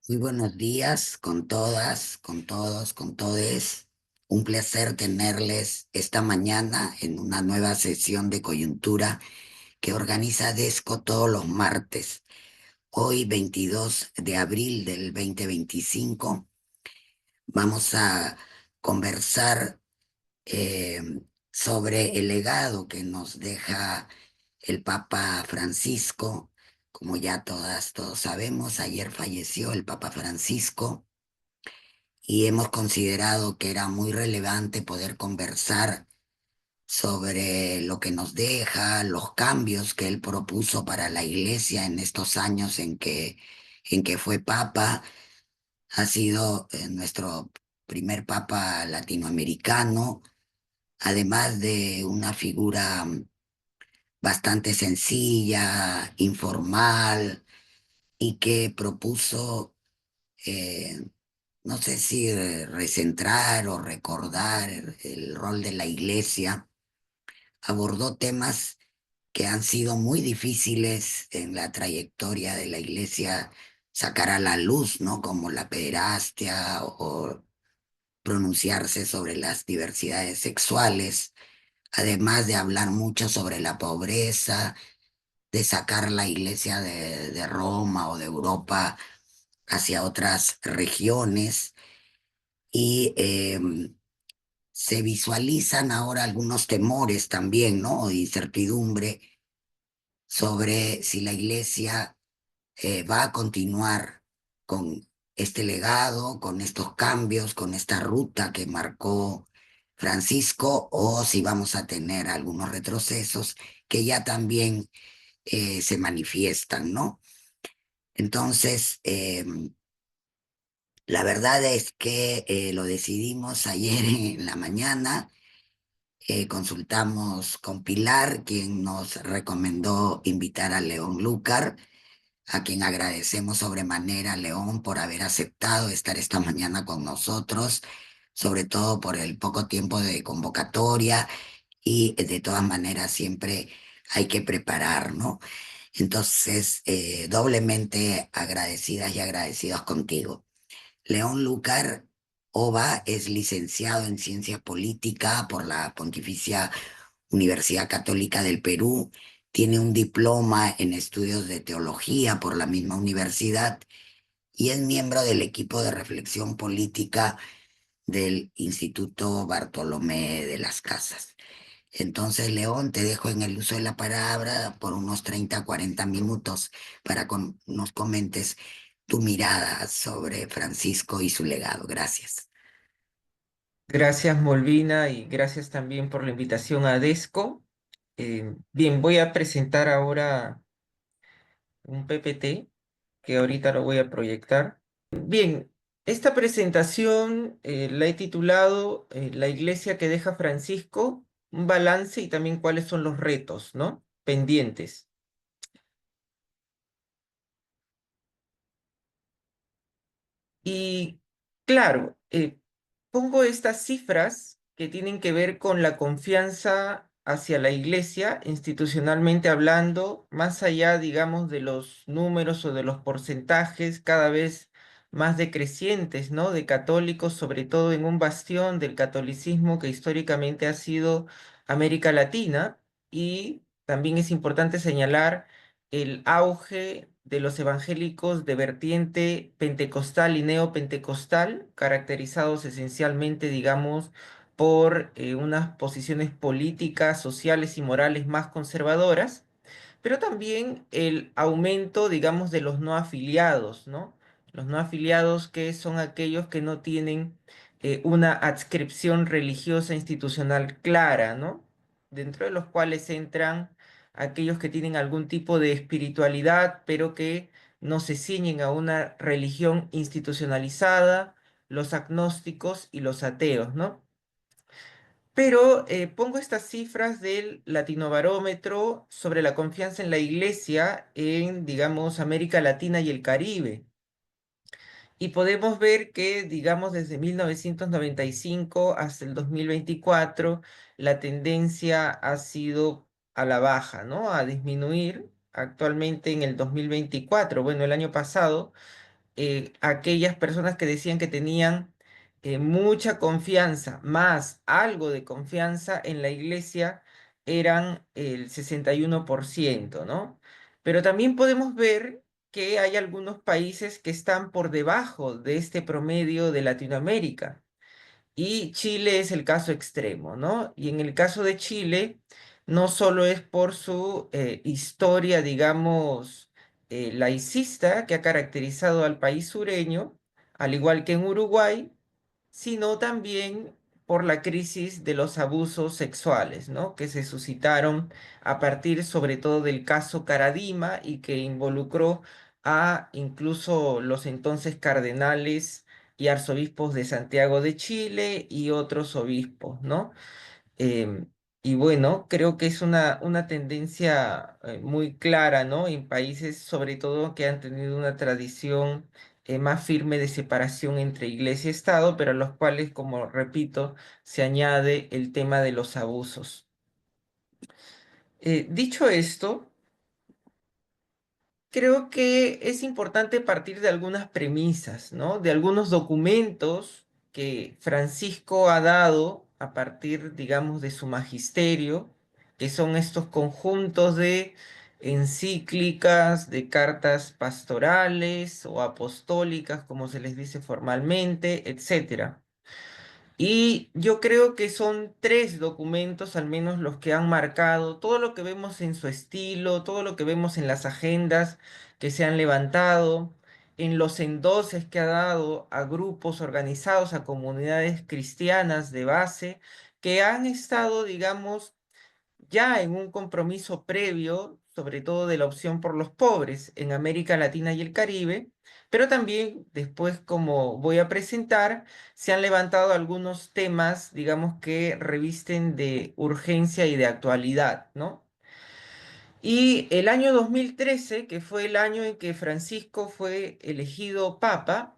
Muy buenos días con todas, con todos, con todes. Un placer tenerles esta mañana en una nueva sesión de coyuntura que organiza Desco todos los martes. Hoy, 22 de abril del 2025, vamos a conversar eh, sobre el legado que nos deja el Papa Francisco. Como ya todos sabemos, ayer falleció el Papa Francisco y hemos considerado que era muy relevante poder conversar sobre lo que nos deja, los cambios que él propuso para la Iglesia en estos años en que fue papa. Ha sido nuestro primer papa latinoamericano, además de una figura bastante sencilla, informal, y que propuso eh, no sé si recentrar o recordar el rol de la iglesia. Abordó temas que han sido muy difíciles en la trayectoria de la iglesia sacar a la luz, ¿no? Como la pederastia o pronunciarse sobre las diversidades sexuales, además de hablar mucho sobre la pobreza, de sacar la iglesia de Roma o de Europa hacia otras regiones. Y se visualizan ahora algunos temores también, ¿no? Incertidumbre sobre si la iglesia va a continuar con este legado, con estos cambios, con esta ruta que marcó Francisco, o si vamos a tener algunos retrocesos que ya también se manifiestan, ¿no? Entonces, la verdad es que lo decidimos ayer en la mañana. Consultamos con Pilar, quien nos recomendó invitar a León Lúcar, a quien agradecemos sobremanera, León, por haber aceptado estar esta mañana con nosotros, sobre todo por el poco tiempo de convocatoria y de todas maneras siempre hay que preparar, ¿no? Entonces, doblemente agradecidas y agradecidos contigo. León Lucar Ova es licenciado en Ciencia Política por la Pontificia Universidad Católica del Perú. Tiene un diploma en estudios de teología por la misma universidad y es miembro del equipo de reflexión política del Instituto Bartolomé de las Casas. Entonces, León, te dejo en el uso de la palabra por unos 30, 40 minutos para que nos comentes tu mirada sobre Francisco y su legado. Gracias. Gracias, Molvina, y gracias también por la invitación a Desco. Bien, voy a presentar ahora un PPT que ahorita lo voy a proyectar. Bien, esta presentación la he titulado La iglesia que deja Francisco, un balance y también cuáles son los retos, ¿no? Pendientes. Y claro, pongo estas cifras que tienen que ver con la confianza hacia la iglesia, institucionalmente hablando, más allá, digamos, de los números o de los porcentajes cada vez más decrecientes, ¿no? De católicos, sobre todo en un bastión del catolicismo que históricamente ha sido América Latina. Y también es importante señalar el auge de los evangélicos de vertiente pentecostal y neopentecostal, caracterizados esencialmente, digamos, por unas posiciones políticas, sociales y morales más conservadoras, pero también el aumento, digamos, de los no afiliados, ¿no? Los no afiliados que son aquellos que no tienen una adscripción religiosa institucional clara, ¿no? Dentro de los cuales entran aquellos que tienen algún tipo de espiritualidad, pero que no se ciñen a una religión institucionalizada, los agnósticos y los ateos, ¿no? Pero pongo estas cifras del Latinobarómetro sobre la confianza en la Iglesia en, digamos, América Latina y el Caribe. Y podemos ver que, digamos, desde 1995 hasta el 2024, la tendencia ha sido a la baja, ¿no? A disminuir. Actualmente en el 2024, bueno, el año pasado, aquellas personas que decían que tenían mucha confianza, más algo de confianza en la iglesia, eran el 61%, ¿no? Pero también podemos ver que hay algunos países que están por debajo de este promedio de Latinoamérica. Y Chile es el caso extremo, ¿no? Y en el caso de Chile, no solo es por su historia, digamos, laicista que ha caracterizado al país sureño, al igual que en Uruguay, sino también por la crisis de los abusos sexuales, ¿no? Que se suscitaron a partir sobre todo del caso Caradima y que involucró a incluso los entonces cardenales y arzobispos de Santiago de Chile y otros obispos, ¿no? Em, y bueno, creo que es una tendencia muy clara, ¿no? En países, sobre todo, que han tenido una tradición más firme de separación entre iglesia y Estado, pero a los cuales, como repito, se añade el tema de los abusos. Dicho esto, creo que es importante partir de algunas premisas, ¿no? De algunos documentos que Francisco ha dado a partir, digamos, de su magisterio, que son estos conjuntos de encíclicas, de cartas pastorales o apostólicas, como se les dice formalmente, etcétera. Y yo creo que son tres documentos, al menos los que han marcado todo lo que vemos en su estilo, todo lo que vemos en las agendas que se han levantado, en los endoses que ha dado a grupos organizados, a comunidades cristianas de base, que han estado, digamos, ya en un compromiso previo, sobre todo de la opción por los pobres en América Latina y el Caribe, pero también después, como voy a presentar, se han levantado algunos temas, digamos, que revisten de urgencia y de actualidad, ¿no? Y el año 2013, que fue el año en que Francisco fue elegido papa,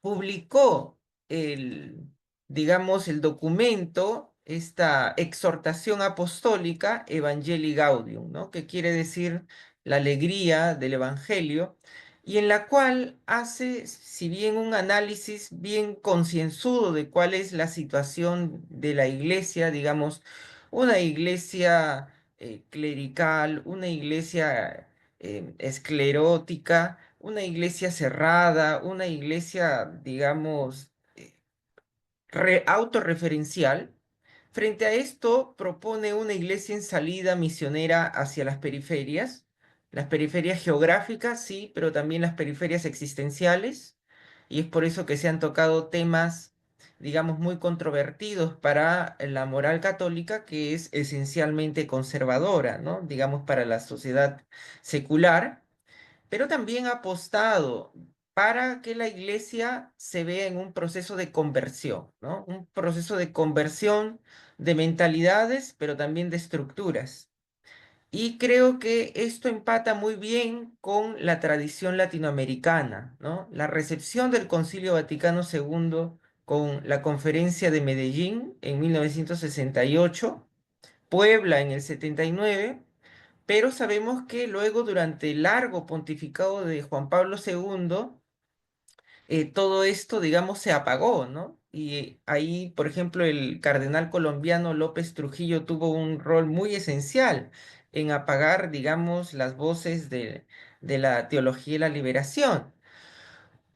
publicó el, digamos, el documento, esta exhortación apostólica Evangelii Gaudium, ¿no? Que quiere decir la alegría del Evangelio, y en la cual hace, si bien un análisis bien concienzudo de cuál es la situación de la iglesia, digamos, una iglesia clerical, una iglesia esclerótica, una iglesia cerrada, una iglesia, digamos, autorreferencial. Frente a esto, propone una iglesia en salida misionera hacia las periferias geográficas, sí, pero también las periferias existenciales, y es por eso que se han tocado temas, digamos, muy controvertidos para la moral católica, que es esencialmente conservadora, ¿no? Digamos, para la sociedad secular, pero también ha apostado para que la iglesia se vea en un proceso de conversión, ¿no? Un proceso de conversión de mentalidades, pero también de estructuras. Y creo que esto empata muy bien con la tradición latinoamericana, ¿no? La recepción del Concilio Vaticano II con la Conferencia de Medellín en 1968, Puebla en el 79, pero sabemos que luego, durante el largo pontificado de Juan Pablo II, todo esto, digamos, se apagó, ¿no? Y ahí, por ejemplo, el cardenal colombiano López Trujillo tuvo un rol muy esencial en apagar, digamos, las voces de la teología y la liberación.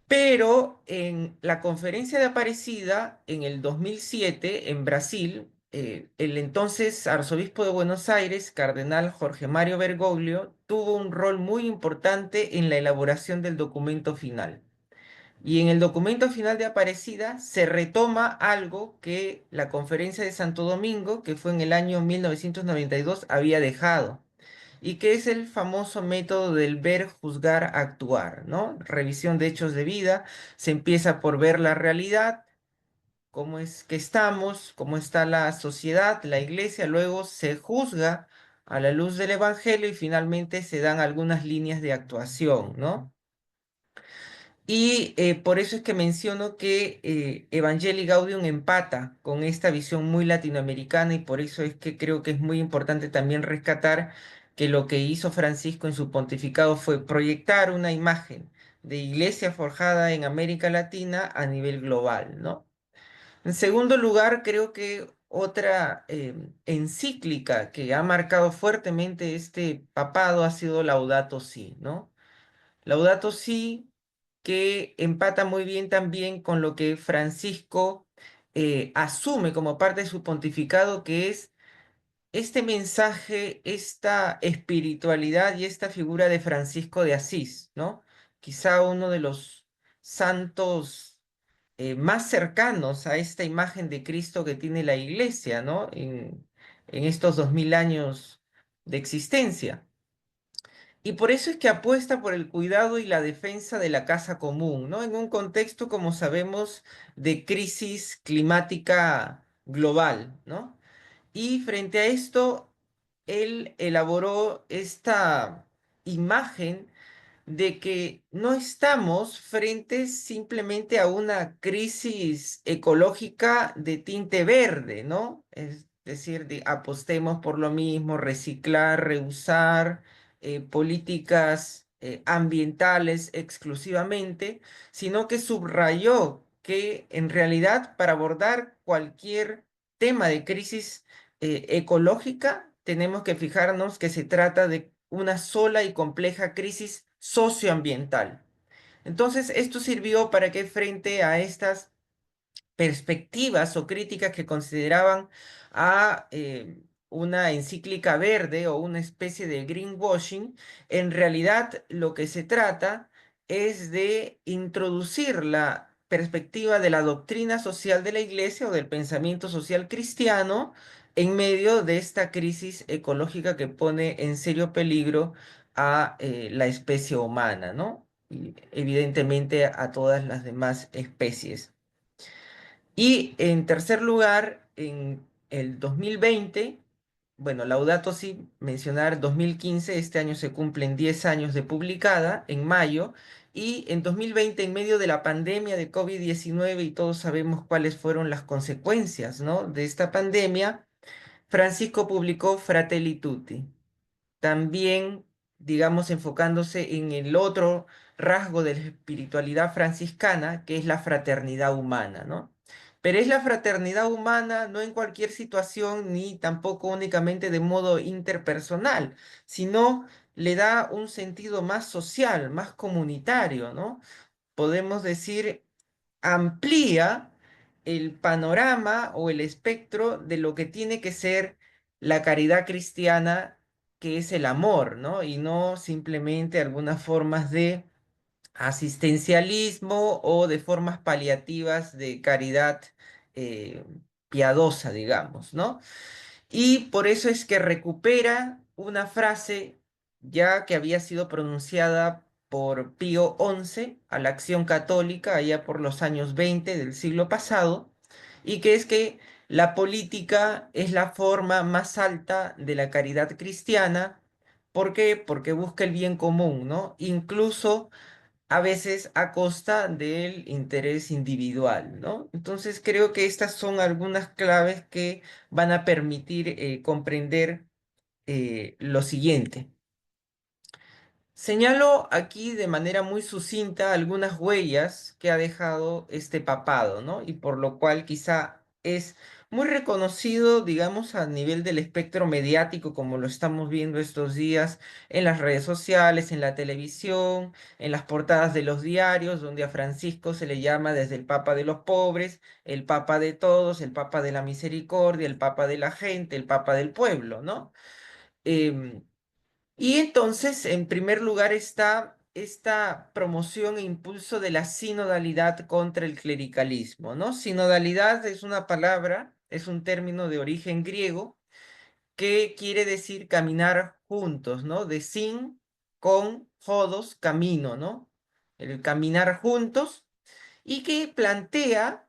Pero en la conferencia de Aparecida, en el 2007, en Brasil, el entonces arzobispo de Buenos Aires, cardenal Jorge Mario Bergoglio, tuvo un rol muy importante en la elaboración del documento final. Y en el documento final de Aparecida se retoma algo que la conferencia de Santo Domingo, que fue en el año 1992, había dejado, y que es el famoso método del ver, juzgar, actuar, ¿no? Revisión de hechos de vida, se empieza por ver la realidad, cómo es que estamos, cómo está la sociedad, la iglesia, luego se juzga a la luz del Evangelio y finalmente se dan algunas líneas de actuación, ¿no? Y por eso es que menciono que Evangelii Gaudium empata con esta visión muy latinoamericana, y por eso es que creo que es muy importante también rescatar que lo que hizo Francisco en su pontificado fue proyectar una imagen de iglesia forjada en América Latina a nivel global, ¿no? En segundo lugar, creo que otra encíclica que ha marcado fuertemente este papado ha sido Laudato Si, ¿no? Laudato Si, que empata muy bien también con lo que Francisco asume como parte de su pontificado, que es este mensaje, esta espiritualidad y esta figura de Francisco de Asís, ¿no? Quizá uno de los santos más cercanos a esta imagen de Cristo que tiene la Iglesia, ¿no? En estos 2000 años de existencia. Y por eso es que apuesta por el cuidado y la defensa de la casa común, ¿no? En un contexto, como sabemos, de crisis climática global, ¿no? Y frente a esto, él elaboró esta imagen de que no estamos frente simplemente a una crisis ecológica de tinte verde, ¿no? Es decir, apostemos por lo mismo, reciclar, reusar, políticas ambientales exclusivamente, sino que subrayó que en realidad para abordar cualquier tema de crisis ecológica, tenemos que fijarnos que se trata de una sola y compleja crisis socioambiental. Entonces, esto sirvió para que frente a estas perspectivas o críticas que consideraban a una encíclica verde o una especie de greenwashing, en realidad lo que se trata es de introducir la perspectiva de la doctrina social de la Iglesia o del pensamiento social cristiano en medio de esta crisis ecológica que pone en serio peligro a la especie humana, ¿no? Y evidentemente a todas las demás especies. Y en tercer lugar, en el 2020, bueno, Laudato Si, mencionar 2015, este año se cumplen 10 años de publicada, en mayo, y en 2020, en medio de la pandemia de COVID-19, y todos sabemos cuáles fueron las consecuencias, ¿no? De esta pandemia, Francisco publicó Fratelli Tutti, también, digamos, enfocándose en el otro rasgo de la espiritualidad franciscana, que es la fraternidad humana, ¿no? Pero es la fraternidad humana no en cualquier situación, ni tampoco únicamente de modo interpersonal, sino le da un sentido más social, más comunitario, ¿no? Podemos decir, amplía el panorama o el espectro de lo que tiene que ser la caridad cristiana, que es el amor, ¿no? Y no simplemente algunas formas de asistencialismo o de formas paliativas de caridad eh, piadosa, digamos, ¿no? Y por eso es que recupera una frase ya que había sido pronunciada por Pío XI a la Acción Católica allá por los años 20 del siglo pasado, y que es que la política es la forma más alta de la caridad cristiana. ¿Por qué? Porque busca el bien común, ¿no? Incluso a veces a costa del interés individual, ¿no? Entonces creo que estas son algunas claves que van a permitir comprender lo siguiente. Señalo aquí de manera muy sucinta algunas huellas que ha dejado este papado, ¿no? Y por lo cual quizá es muy reconocido, digamos, a nivel del espectro mediático, como lo estamos viendo estos días en las redes sociales, en la televisión, en las portadas de los diarios, donde a Francisco se le llama desde el Papa de los pobres, el Papa de todos, el Papa de la misericordia, el Papa de la gente, el Papa del pueblo, ¿no? Em, y entonces, en primer lugar, está esta promoción e impulso de la sinodalidad contra el clericalismo, ¿no? Sinodalidad es una palabra, es un término de origen griego que quiere decir caminar juntos, ¿no? De sin, con, jodos, camino, ¿no? El caminar juntos y que plantea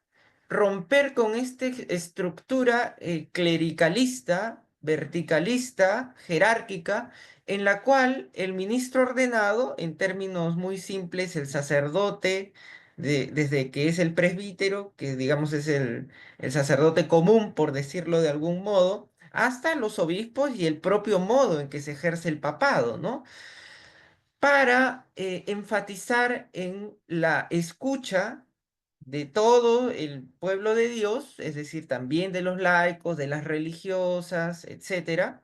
romper con esta estructura clericalista, verticalista, jerárquica, en la cual el ministro ordenado, en términos muy simples, el sacerdote, desde que es el presbítero, que digamos es el sacerdote común, por decirlo de algún modo, hasta los obispos y el propio modo en que se ejerce el papado, ¿no? para enfatizar en la escucha de todo el pueblo de Dios, es decir, también de los laicos, de las religiosas, etcétera,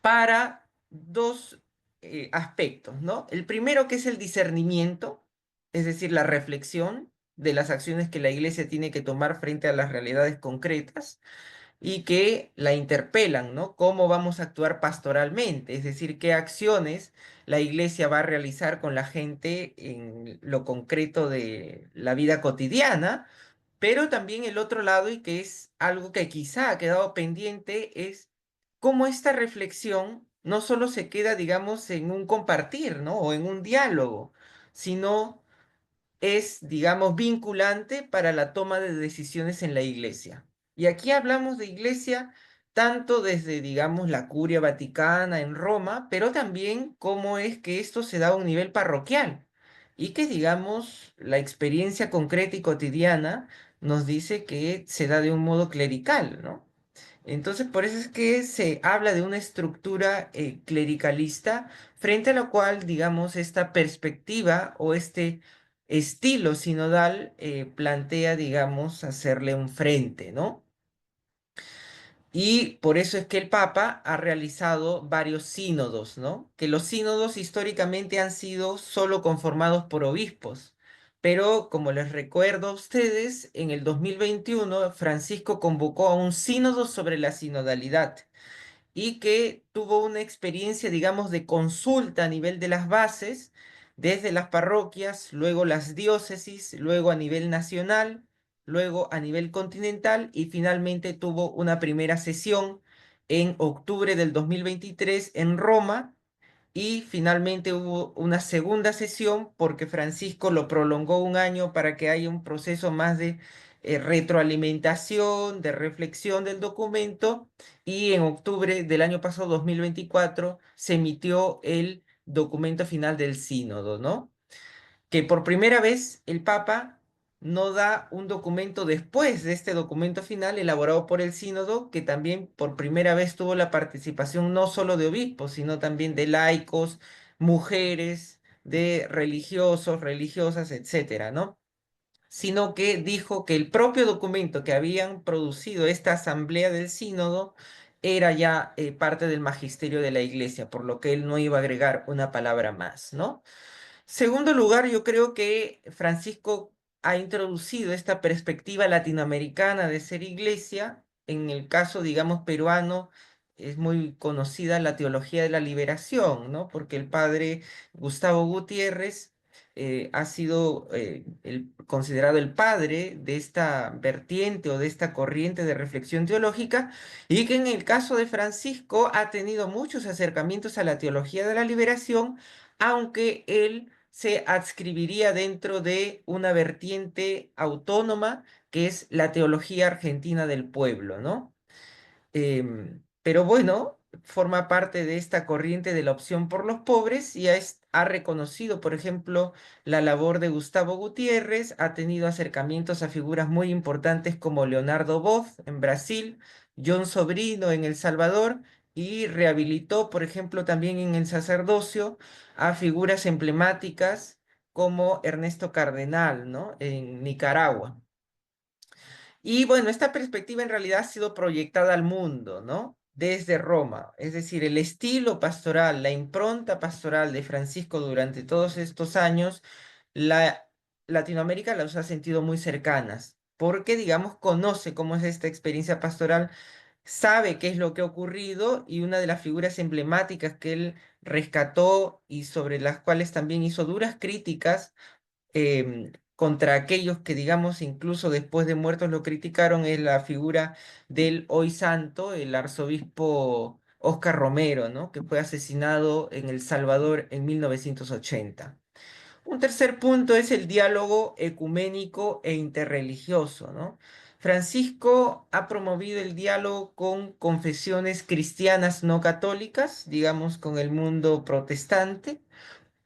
para dos aspectos, ¿no? El primero que es el discernimiento, es decir, la reflexión de las acciones que la iglesia tiene que tomar frente a las realidades concretas y que la interpelan, ¿no? ¿Cómo vamos a actuar pastoralmente? Es decir, qué acciones la iglesia va a realizar con la gente en lo concreto de la vida cotidiana, pero también el otro lado, y que es algo que quizá ha quedado pendiente, es cómo esta reflexión no solo se queda, digamos, en un compartir, ¿no? O en un diálogo, sino es, digamos, vinculante para la toma de decisiones en la iglesia. Y aquí hablamos de iglesia tanto desde, digamos, la curia vaticana en Roma, pero también cómo es que esto se da a un nivel parroquial y que, digamos, la experiencia concreta y cotidiana nos dice que se da de un modo clerical, ¿no? Entonces, por eso es que se habla de una estructura clericalista frente a la cual, digamos, esta perspectiva o este estilo sinodal plantea, digamos, hacerle un frente, ¿no? Y por eso es que el Papa ha realizado varios sínodos, ¿no? Que los sínodos históricamente han sido solo conformados por obispos. Pero, como les recuerdo a ustedes, en el 2021 Francisco convocó a un sínodo sobre la sinodalidad y que tuvo una experiencia, digamos, de consulta a nivel de las bases, desde las parroquias, luego las diócesis, luego a nivel nacional, luego a nivel continental y finalmente tuvo una primera sesión en octubre del 2023 en Roma y finalmente hubo una segunda sesión porque Francisco lo prolongó un año para que haya un proceso más de retroalimentación, de reflexión del documento. Y en octubre del año pasado, 2024, se emitió el documento final del sínodo, ¿no? Que por primera vez el Papa no da un documento después de este documento final elaborado por el sínodo, que también por primera vez tuvo la participación no solo de obispos, sino también de laicos, mujeres, de religiosos, religiosas, etcétera, ¿no? Sino que dijo que el propio documento que habían producido esta asamblea del sínodo era ya parte del magisterio de la iglesia, por lo que él no iba a agregar una palabra más, ¿no? Segundo lugar, yo creo que Francisco ha introducido esta perspectiva latinoamericana de ser iglesia. En el caso, digamos, peruano, es muy conocida la teología de la liberación, ¿no? Porque el padre Gustavo Gutiérrez ha sido considerado el padre de esta vertiente o de esta corriente de reflexión teológica y que en el caso de Francisco ha tenido muchos acercamientos a la teología de la liberación, aunque él se adscribiría dentro de una vertiente autónoma que es la teología argentina del pueblo, ¿no? Pero bueno, forma parte de esta corriente de la opción por los pobres y ha reconocido, por ejemplo, la labor de Gustavo Gutiérrez, ha tenido acercamientos a figuras muy importantes como Leonardo Boff en Brasil, John Sobrino en El Salvador y rehabilitó, por ejemplo, también en el sacerdocio a figuras emblemáticas como Ernesto Cardenal, ¿no? En Nicaragua. Y bueno, esta perspectiva en realidad ha sido proyectada al mundo, ¿no? Desde Roma. Es decir, el estilo pastoral, la impronta pastoral de Francisco durante todos estos años, la Latinoamérica las ha sentido muy cercanas, porque, digamos, conoce cómo es esta experiencia pastoral, sabe qué es lo que ha ocurrido y una de las figuras emblemáticas que él rescató y sobre las cuales también hizo duras críticas contra aquellos que, digamos, incluso después de muertos lo criticaron, es la figura del hoy santo, el arzobispo Óscar Romero, ¿no? Que fue asesinado en El Salvador en 1980. Un tercer punto es el diálogo ecuménico e interreligioso, ¿no? Francisco ha promovido el diálogo con confesiones cristianas no católicas, digamos, con el mundo protestante,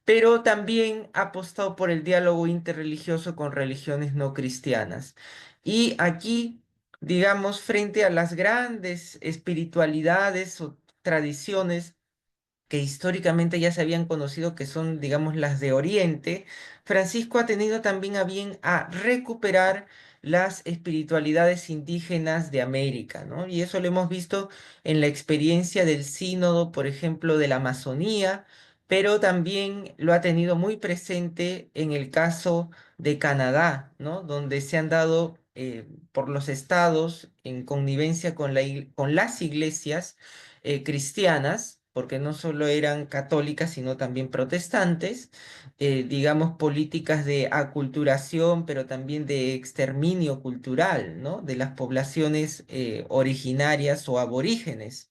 pero también ha apostado por el diálogo interreligioso con religiones no cristianas. Y aquí, digamos, frente a las grandes espiritualidades o tradiciones que históricamente ya se habían conocido, que son, digamos, las de Oriente, Francisco ha tenido también a bien a recuperar las espiritualidades indígenas de América, ¿no? Y eso lo hemos visto en la experiencia del sínodo, por ejemplo, de la Amazonía, pero también lo ha tenido muy presente en el caso de Canadá, ¿no? Donde se han dado por los estados en connivencia con con las iglesias cristianas, porque no solo eran católicas, sino también protestantes, digamos, políticas de aculturación, pero también de exterminio cultural, ¿no? De las poblaciones originarias o aborígenes.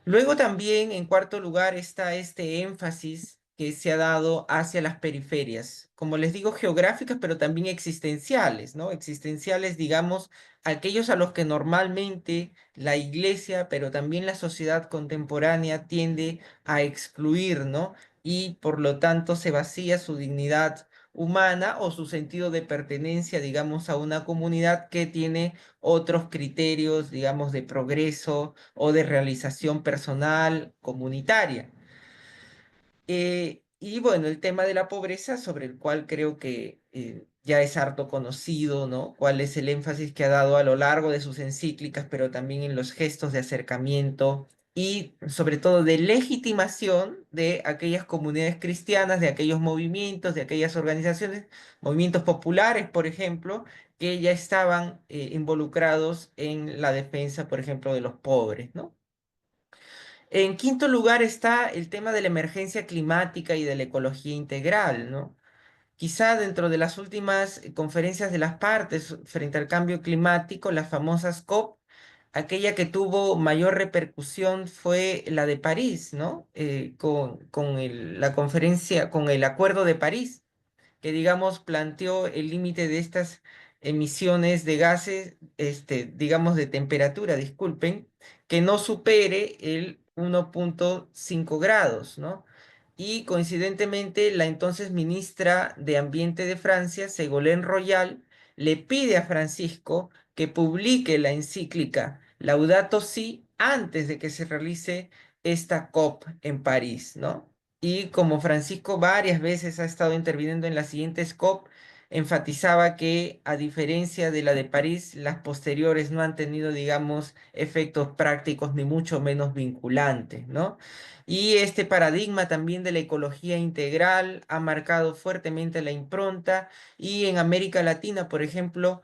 Luego también, en cuarto lugar, está este énfasis que se ha dado hacia las periferias, como les digo, geográficas, pero también existenciales, ¿no? Existenciales, digamos, aquellos a los que normalmente la iglesia, pero también la sociedad contemporánea tiende a excluir, ¿no? Y por lo tanto se vacía su dignidad humana o su sentido de pertenencia, digamos, a una comunidad que tiene otros criterios, digamos, de progreso o de realización personal comunitaria. Y bueno, el tema de la pobreza, sobre el cual creo que ya es harto conocido, ¿no? Cuál es el énfasis que ha dado a lo largo de sus encíclicas, pero también en los gestos de acercamiento y sobre todo de legitimación de aquellas comunidades cristianas, de aquellos movimientos, de aquellas organizaciones, movimientos populares, por ejemplo, que ya estaban involucrados en la defensa, por ejemplo, de los pobres, ¿no? En quinto lugar está el tema de la emergencia climática y de la ecología integral, ¿no? Quizá dentro de las últimas conferencias de las partes frente al cambio climático, las famosas COP, aquella que tuvo mayor repercusión fue la de París, ¿no? Con la conferencia, con el Acuerdo de París que digamos planteó el límite de estas emisiones de gases, digamos de temperatura, disculpen, que no supere el 1,5 grados, ¿no? Y coincidentemente, la entonces ministra de Ambiente de Francia, Ségolène Royal, le pide a Francisco que publique la encíclica Laudato Si antes de que se realice esta COP en París, ¿no? Y como Francisco varias veces ha estado interviniendo en la siguiente COP, enfatizaba que a diferencia de la de París, las posteriores no han tenido, digamos, efectos prácticos ni mucho menos vinculantes, ¿no? Y este paradigma también de la ecología integral ha marcado fuertemente la impronta y en América Latina, por ejemplo,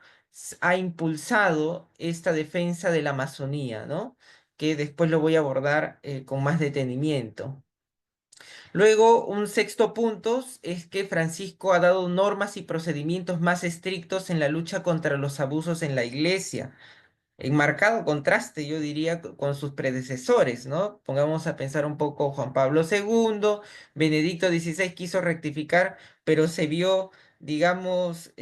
ha impulsado esta defensa de la Amazonía, ¿no? Que después lo voy a abordar con más detenimiento. Luego, un sexto punto es que Francisco ha dado normas y procedimientos más estrictos en la lucha contra los abusos en la iglesia, en marcado contraste, yo diría, con sus predecesores, ¿no? Pongamos a pensar un poco Juan Pablo II, Benedicto XVI quiso rectificar, pero se vio, digamos,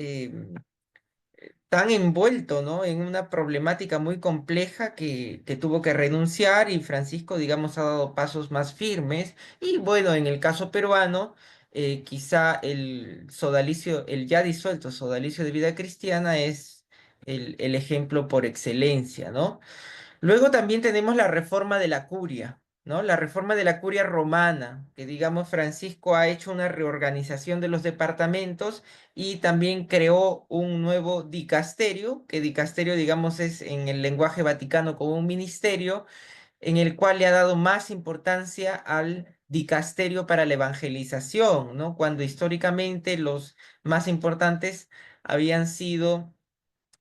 tan envuelto, ¿no? En una problemática muy compleja que tuvo que renunciar y Francisco, digamos, ha dado pasos más firmes. Y bueno, en el caso peruano, quizá el sodalicio, el ya disuelto sodalicio de vida cristiana es el ejemplo por excelencia, ¿no? Luego también tenemos la reforma de la curia, ¿no? La reforma de la curia romana, que digamos Francisco ha hecho una reorganización de los departamentos y también creó un nuevo dicasterio, que dicasterio digamos es en el lenguaje vaticano como un ministerio, en el cual le ha dado más importancia al dicasterio para la evangelización, ¿no? Cuando históricamente los más importantes habían sido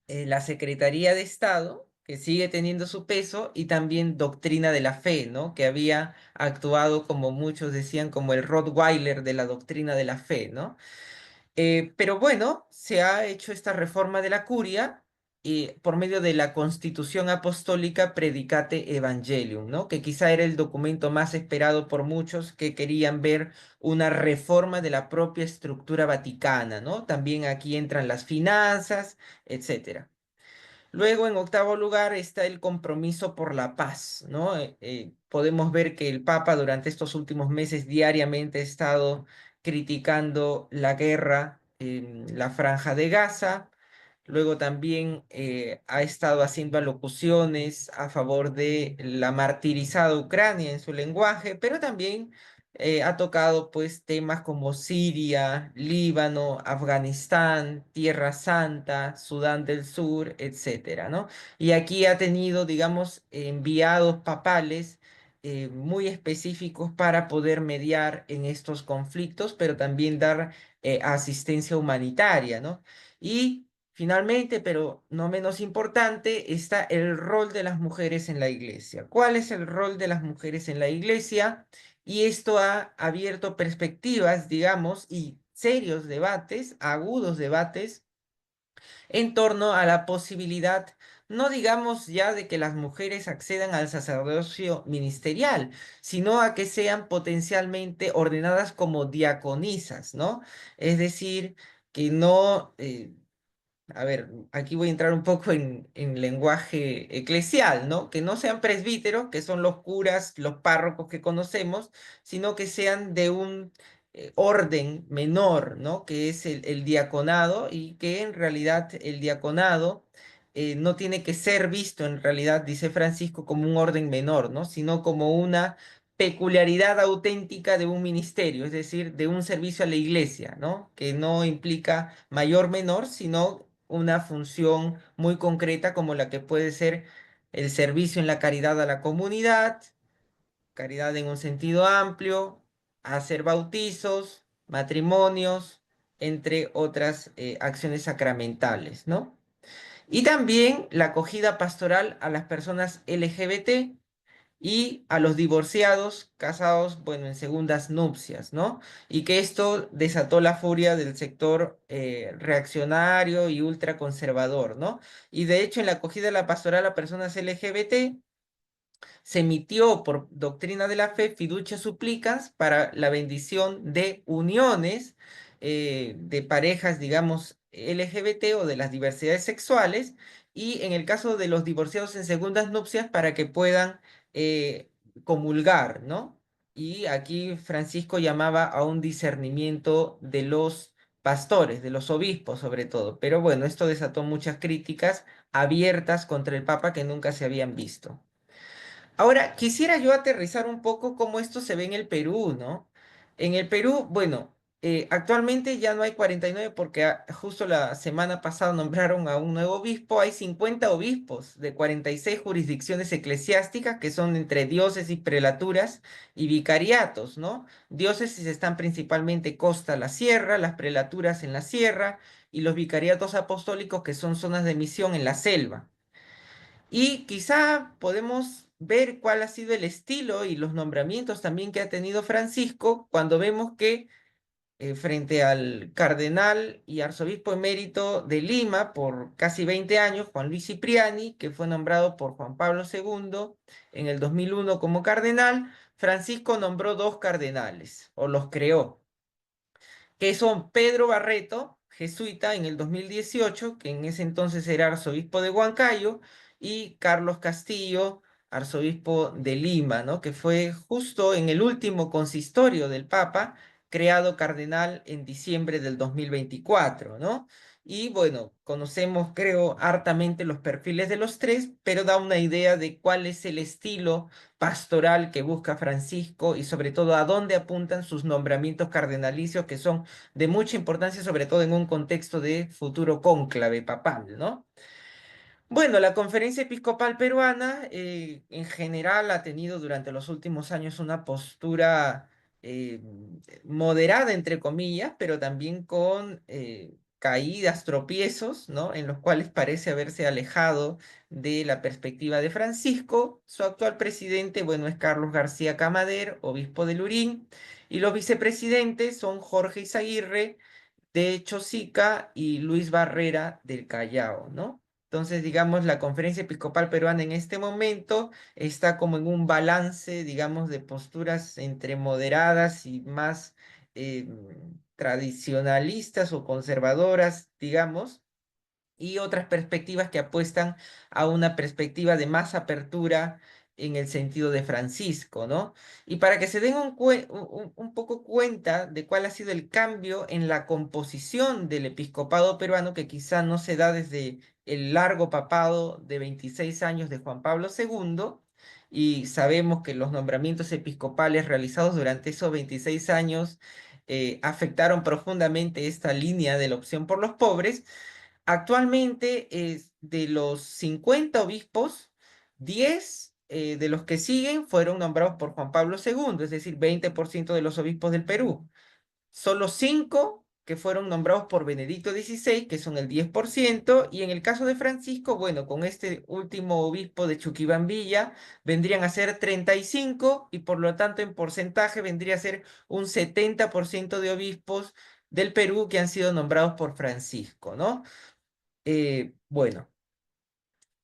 la Secretaría de Estado, que sigue teniendo su peso, y también Doctrina de la Fe, ¿no? Que había actuado, como muchos decían, como el Rottweiler de la Doctrina de la Fe, ¿no? Pero bueno, se ha hecho esta reforma de la curia por medio de la Constitución Apostólica Predicate Evangelium, ¿no? Que quizá era el documento más esperado por muchos que querían ver una reforma de la propia estructura vaticana, ¿no? También aquí entran las finanzas, etcétera. Luego, en octavo lugar, está el compromiso por la paz, ¿no? Podemos ver que el Papa durante estos últimos meses diariamente ha estado criticando la guerra en la Franja de Gaza, luego también ha estado haciendo alocuciones a favor de la martirizada Ucrania en su lenguaje, pero también ha tocado pues temas como Siria, Líbano, Afganistán, Tierra Santa, Sudán del Sur, etcétera, ¿no? Y aquí ha tenido, digamos, enviados papales muy específicos para poder mediar en estos conflictos, pero también dar asistencia humanitaria, ¿no? Y finalmente, pero no menos importante, está el rol de las mujeres en la iglesia. ¿Cuál es el rol de las mujeres en la iglesia? Y esto ha abierto perspectivas, digamos, y serios debates, agudos debates en torno a la posibilidad, no digamos ya de que las mujeres accedan al sacerdocio ministerial, sino a que sean potencialmente ordenadas como diaconisas, ¿no? Es decir, que no, a ver, aquí voy a entrar un poco en lenguaje eclesial, ¿no? Que no sean presbíteros, que son los curas, los párrocos que conocemos, sino que sean de un orden menor, ¿no? Que es el diaconado y que en realidad el diaconado no tiene que ser visto en realidad, dice Francisco, como un orden menor, ¿no? Sino como una peculiaridad auténtica de un ministerio, es decir, de un servicio a la iglesia, ¿no? Que no implica mayor menor, sino una función muy concreta como la que puede ser el servicio en la caridad a la comunidad, caridad en un sentido amplio, hacer bautizos, matrimonios, entre otras acciones sacramentales, ¿no? Y también la acogida pastoral a las personas LGBT y a los divorciados casados, bueno, en segundas nupcias, ¿no? Y que esto desató la furia del sector reaccionario y ultraconservador, ¿no? Y de hecho, en la acogida de la pastoral a personas LGBT, se emitió por doctrina de la fe fiducia supplicans para la bendición de uniones de parejas, digamos, LGBT o de las diversidades sexuales, y en el caso de los divorciados en segundas nupcias para que puedan eh, comulgar, ¿no? Y aquí Francisco llamaba a un discernimiento de los pastores, de los obispos sobre todo. Pero bueno, esto desató muchas críticas abiertas contra el Papa que nunca se habían visto. Ahora, quisiera yo aterrizar un poco cómo esto se ve en el Perú, ¿no? En el Perú, bueno, actualmente ya no hay 49 porque justo la semana pasada nombraron a un nuevo obispo. Hay 50 obispos de 46 jurisdicciones eclesiásticas que son entre diócesis, prelaturas y vicariatos, ¿no? Diócesis están principalmente costa la sierra, las prelaturas en la sierra y los vicariatos apostólicos que son zonas de misión en la selva. Y quizá podemos ver cuál ha sido el estilo y los nombramientos también que ha tenido Francisco cuando vemos que frente al cardenal y arzobispo emérito de Lima por casi 20 años, Juan Luis Cipriani, que fue nombrado por Juan Pablo II en el 2001 como cardenal, Francisco nombró dos cardenales o los creó, que son Pedro Barreto, jesuita en el 2018, que en ese entonces era arzobispo de Huancayo, y Carlos Castillo, arzobispo de Lima, ¿no? Que fue justo en el último consistorio del Papa, creado cardenal en diciembre del 2024, ¿no? Y bueno, conocemos, creo, hartamente los perfiles de los tres, pero da una idea de cuál es el estilo pastoral que busca Francisco y sobre todo a dónde apuntan sus nombramientos cardenalicios que son de mucha importancia, sobre todo en un contexto de futuro cónclave papal, ¿no? Bueno, la Conferencia Episcopal Peruana en general ha tenido durante los últimos años una postura eh, moderada, entre comillas, pero también con caídas, tropiezos, ¿no? En los cuales parece haberse alejado de la perspectiva de Francisco. Su actual presidente, bueno, es Carlos García Camader, obispo de Lurín, y los vicepresidentes son Jorge Izaguirre de Chosica y Luis Barrera del Callao, ¿no? Entonces, digamos, la Conferencia Episcopal Peruana en este momento está como en un balance, digamos, de posturas entre moderadas y más eh, tradicionalistas o conservadoras, digamos, y otras perspectivas que apuestan a una perspectiva de más apertura en el sentido de Francisco, ¿no? Y para que se den un poco cuenta de cuál ha sido el cambio en la composición del episcopado peruano, que quizá no se da desde el largo papado de 26 años de Juan Pablo II, y sabemos que los nombramientos episcopales realizados durante esos 26 años afectaron profundamente esta línea de la opción por los pobres. Actualmente, de los 50 obispos, 10 de los que siguen fueron nombrados por Juan Pablo II, es decir, 20% de los obispos del Perú. Solo 5 que fueron nombrados por Benedicto XVI, que son el 10%, y en el caso de Francisco, bueno, con este último obispo de Chuquibambilla, vendrían a ser 35, y por lo tanto en porcentaje vendría a ser un 70% de obispos del Perú que han sido nombrados por Francisco, ¿no? Bueno,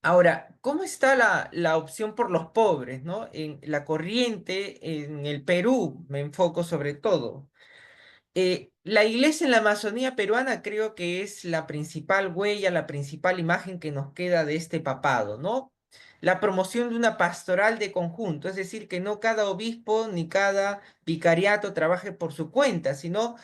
ahora, ¿cómo está la opción por los pobres, ¿no? En la corriente, en el Perú, me enfoco sobre todo. La iglesia en la Amazonía peruana creo que es la principal huella, la principal imagen que nos queda de este papado, ¿no? La promoción de una pastoral de conjunto, es decir, que no cada obispo ni cada vicariato trabaje por su cuenta, sino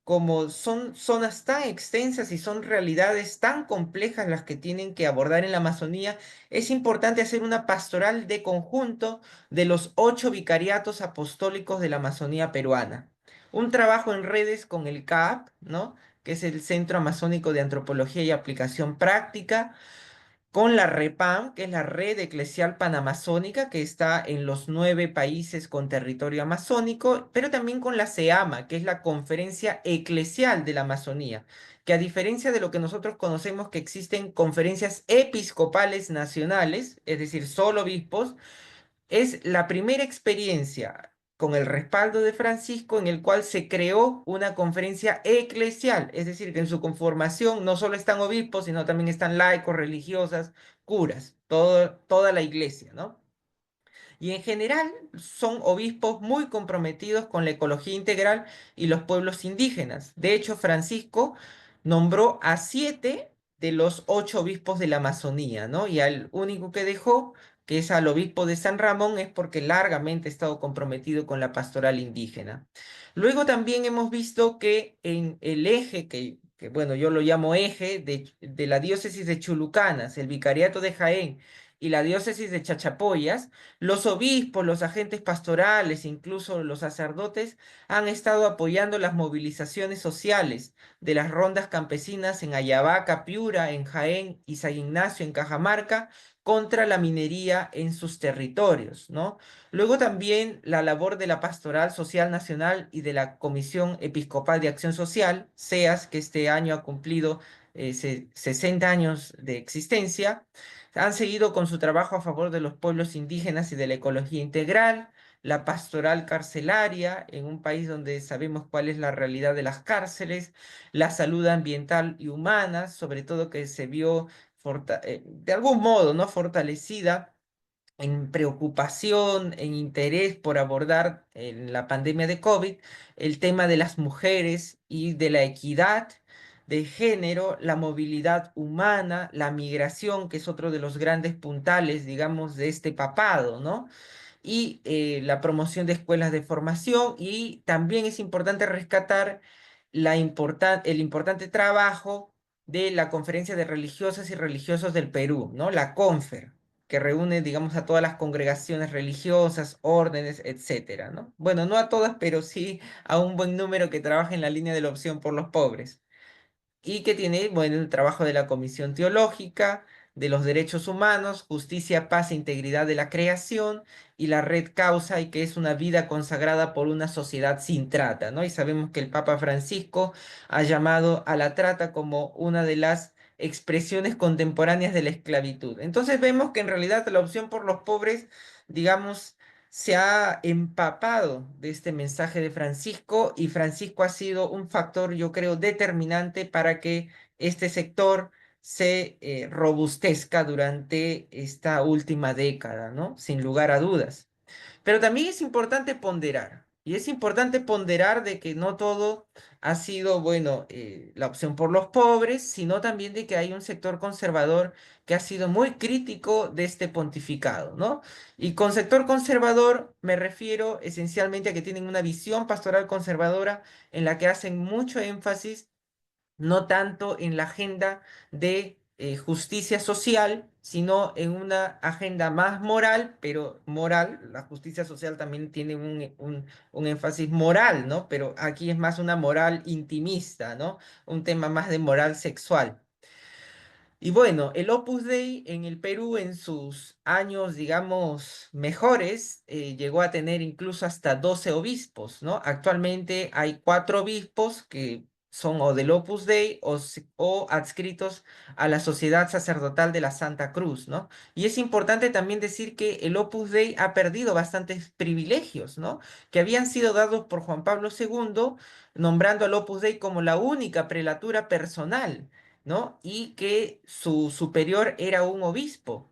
como son zonas tan extensas y son realidades tan complejas las que tienen que abordar en la Amazonía, es importante hacer una pastoral de conjunto de los 8 vicariatos apostólicos de la Amazonía peruana. Un trabajo en redes con el CAP, ¿no? Que es el Centro Amazónico de Antropología y Aplicación Práctica, con la REPAM, que es la Red Eclesial Panamazónica, que está en los 9 países con territorio amazónico, pero también con la CEAMA, que es la Conferencia Eclesial de la Amazonía, que a diferencia de lo que nosotros conocemos que existen conferencias episcopales nacionales, es decir, solo obispos, es la primera experiencia con el respaldo de Francisco en el cual se creó una conferencia eclesial, es decir, que en su conformación no solo están obispos, sino también están laicos, religiosas, curas, toda la iglesia, ¿no? Y en general son obispos muy comprometidos con la ecología integral y los pueblos indígenas. De hecho, Francisco nombró a 7 de los 8 obispos de la Amazonía, ¿no? Y al único que dejó, que es al obispo de San Ramón, es porque largamente ha estado comprometido con la pastoral indígena. Luego también hemos visto que en el eje, bueno, yo lo llamo eje de la diócesis de Chulucanas, el vicariato de Jaén y la diócesis de Chachapoyas, los obispos, los agentes pastorales, incluso los sacerdotes, han estado apoyando las movilizaciones sociales de las rondas campesinas en Ayabaca, Piura, en Jaén y San Ignacio, en Cajamarca, contra la minería en sus territorios, ¿no? Luego también la labor de la Pastoral Social Nacional y de la Comisión Episcopal de Acción Social, CEAS, que este año ha cumplido 60 años de existencia, han seguido con su trabajo a favor de los pueblos indígenas y de la ecología integral, la pastoral carcelaria en un país donde sabemos cuál es la realidad de las cárceles, la salud ambiental y humana, sobre todo que se vio de algún modo, ¿no? Fortalecida en preocupación, en interés por abordar en la pandemia de COVID el tema de las mujeres y de la equidad de género, la movilidad humana, la migración, que es otro de los grandes puntales, digamos, de este papado, ¿no? Y la promoción de escuelas de formación, y también es importante rescatar el importante trabajo de la Conferencia de Religiosas y Religiosos del Perú, ¿no? La CONFER, que reúne, digamos, a todas las congregaciones religiosas, órdenes, etcétera, ¿no? Bueno, no a todas, pero sí a un buen número que trabaja en la línea de la opción por los pobres y que tiene, bueno, el trabajo de la Comisión Teológica, de los Derechos Humanos, Justicia, Paz e Integridad de la Creación y la Red Causa, y que es una vida consagrada por una sociedad sin trata, ¿no? Y sabemos que el Papa Francisco ha llamado a la trata como una de las expresiones contemporáneas de la esclavitud. Entonces vemos que en realidad la opción por los pobres, digamos, se ha empapado de este mensaje de Francisco, y Francisco ha sido un factor, yo creo, determinante para que este sector se robustezca durante esta última década, ¿no? Sin lugar a dudas. Pero también es importante ponderar. Y es importante ponderar de que no todo ha sido, bueno, la opción por los pobres, sino también de que hay un sector conservador que ha sido muy crítico de este pontificado, ¿no? Y con sector conservador me refiero esencialmente a que tienen una visión pastoral conservadora en la que hacen mucho énfasis no tanto en la agenda de justicia social, sino en una agenda más moral, pero moral, la justicia social también tiene un énfasis moral, ¿no? Pero aquí es más una moral intimista, ¿no? Un tema más de moral sexual. Y bueno, el Opus Dei en el Perú en sus años, digamos, mejores, llegó a tener incluso hasta 12 obispos, ¿no? Actualmente hay 4 obispos que son o del Opus Dei o adscritos a la Sociedad Sacerdotal de la Santa Cruz, ¿no? Y es importante también decir que el Opus Dei ha perdido bastantes privilegios, ¿no? Que habían sido dados por Juan Pablo II, nombrando al Opus Dei como la única prelatura personal, ¿no? Y que su superior era un obispo.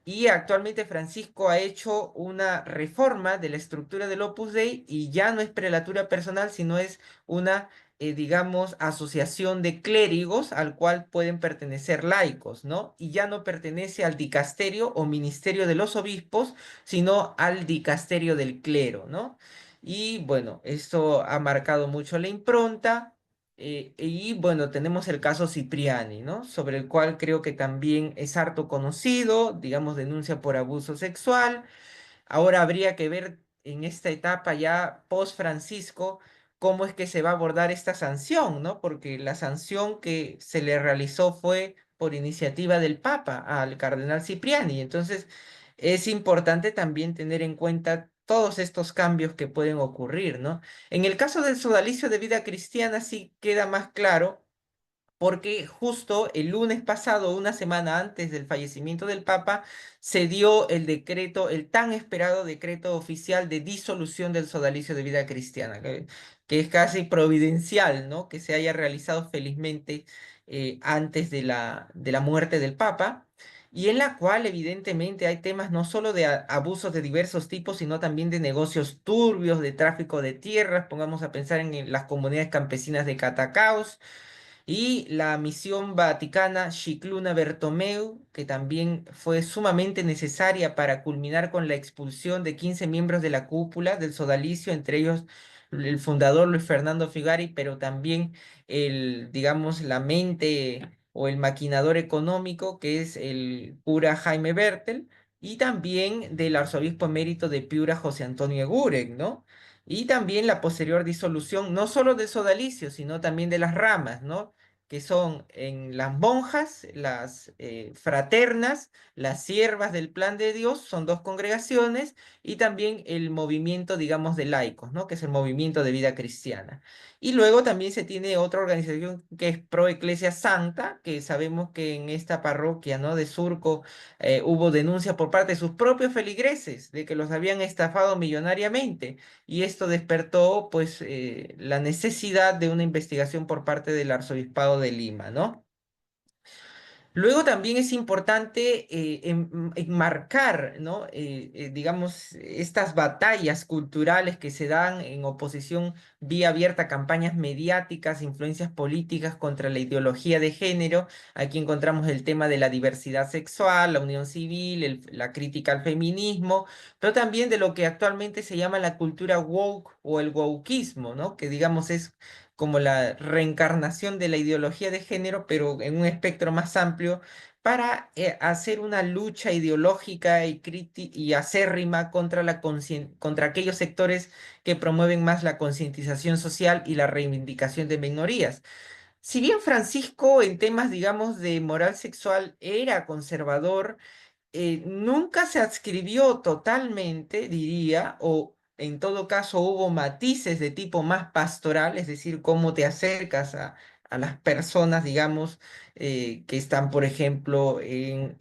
Y actualmente Francisco ha hecho una reforma de la estructura del Opus Dei y ya no es prelatura personal, sino es una, digamos, asociación de clérigos al cual pueden pertenecer laicos, ¿no? Y ya no pertenece al dicasterio o ministerio de los obispos, sino al dicasterio del clero, ¿no? Y bueno, esto ha marcado mucho la impronta. Y bueno, tenemos el caso Cipriani, ¿no? Sobre el cual creo que también es harto conocido, digamos, denuncia por abuso sexual. Ahora habría que ver en esta etapa ya post Francisco cómo es que se va a abordar esta sanción, ¿no? Porque la sanción que se le realizó fue por iniciativa del Papa al cardenal Cipriani. Entonces, es importante también tener en cuenta todos estos cambios que pueden ocurrir, ¿no? En el caso del sodalicio de vida cristiana sí queda más claro porque justo el lunes pasado, una semana antes del fallecimiento del Papa, se dio el decreto, el tan esperado decreto oficial de disolución del sodalicio de vida cristiana, que es casi providencial, ¿no? Que se haya realizado felizmente antes de la muerte del Papa. Y en la cual evidentemente hay temas no solo de abusos de diversos tipos, sino también de negocios turbios, de tráfico de tierras. Pongamos a pensar en las comunidades campesinas de Catacaos, y la misión vaticana Scicluna Bertomeu, que también fue sumamente necesaria para culminar con la expulsión de 15 miembros de la cúpula del sodalicio, entre ellos el fundador Luis Fernando Figari, pero también digamos, la mente o el maquinador económico, que es el cura Jaime Bertel, y también del arzobispo emérito de Piura, José Antonio Gurek, ¿no? Y también la posterior disolución, no solo del sodalicio, sino también de las ramas, ¿no? Que son en las monjas, las fraternas, las siervas del plan de Dios, son 2 congregaciones, y también el movimiento, digamos, de laicos, ¿no? Que es el movimiento de vida cristiana. Y luego también se tiene otra organización que es Pro Ecclesia Santa, que sabemos que en esta parroquia, ¿no? De Surco hubo denuncia por parte de sus propios feligreses de que los habían estafado millonariamente, y esto despertó pues la necesidad de una investigación por parte del Arzobispado de Lima, ¿no? Luego también es importante enmarcar, ¿no? Digamos, estas batallas culturales que se dan en oposición vía abierta a campañas mediáticas, influencias políticas contra la ideología de género. Aquí encontramos el tema de la diversidad sexual, la unión civil, la crítica al feminismo, pero también de lo que actualmente se llama la cultura woke o el wokeismo, ¿no? Que digamos es como la reencarnación de la ideología de género, pero en un espectro más amplio, para hacer una lucha ideológica y acérrima contra contra aquellos sectores que promueven más la concientización social y la reivindicación de minorías. Si bien Francisco en temas, digamos, de moral sexual era conservador, nunca se adscribió totalmente, diría, o en todo caso hubo matices de tipo más pastoral, es decir, cómo te acercas a las personas, digamos, que están, por ejemplo, en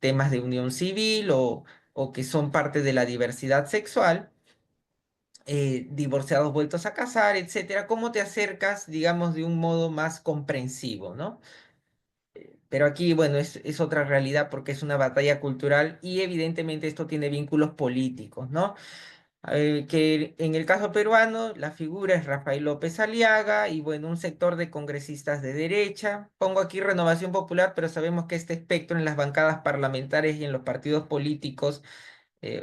temas de unión civil o que son parte de la diversidad sexual, divorciados vueltos a casar, etcétera, cómo te acercas, digamos, de un modo más comprensivo, ¿no? Pero aquí, bueno, es otra realidad porque es una batalla cultural y evidentemente esto tiene vínculos políticos, ¿no? Que en el caso peruano la figura es Rafael López Aliaga y bueno, un sector de congresistas de derecha. Pongo aquí Renovación Popular, pero sabemos que este espectro en las bancadas parlamentarias y en los partidos políticos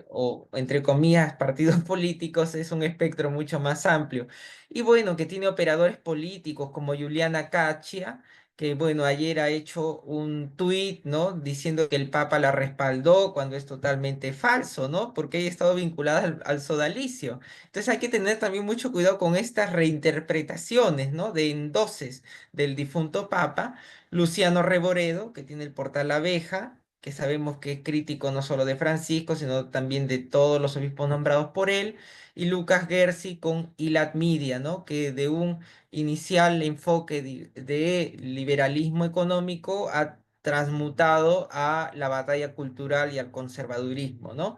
o entre comillas partidos políticos es un espectro mucho más amplio. Y bueno, que tiene operadores políticos como Juliana Cachia, que bueno, ayer ha hecho un tuit, ¿no? Diciendo que el Papa la respaldó cuando es totalmente falso, ¿no? Porque ella ha estado vinculada al sodalicio. Entonces hay que tener también mucho cuidado con estas reinterpretaciones, ¿no? De endoses del difunto Papa. Luciano Reboredo, que tiene el portal La Abeja, que sabemos que es crítico no solo de Francisco, sino también de todos los obispos nombrados por él, y Lucas Gersi con Ilat Media, ¿no? Que de un inicial enfoque de liberalismo económico ha transmutado a la batalla cultural y al conservadurismo, ¿no?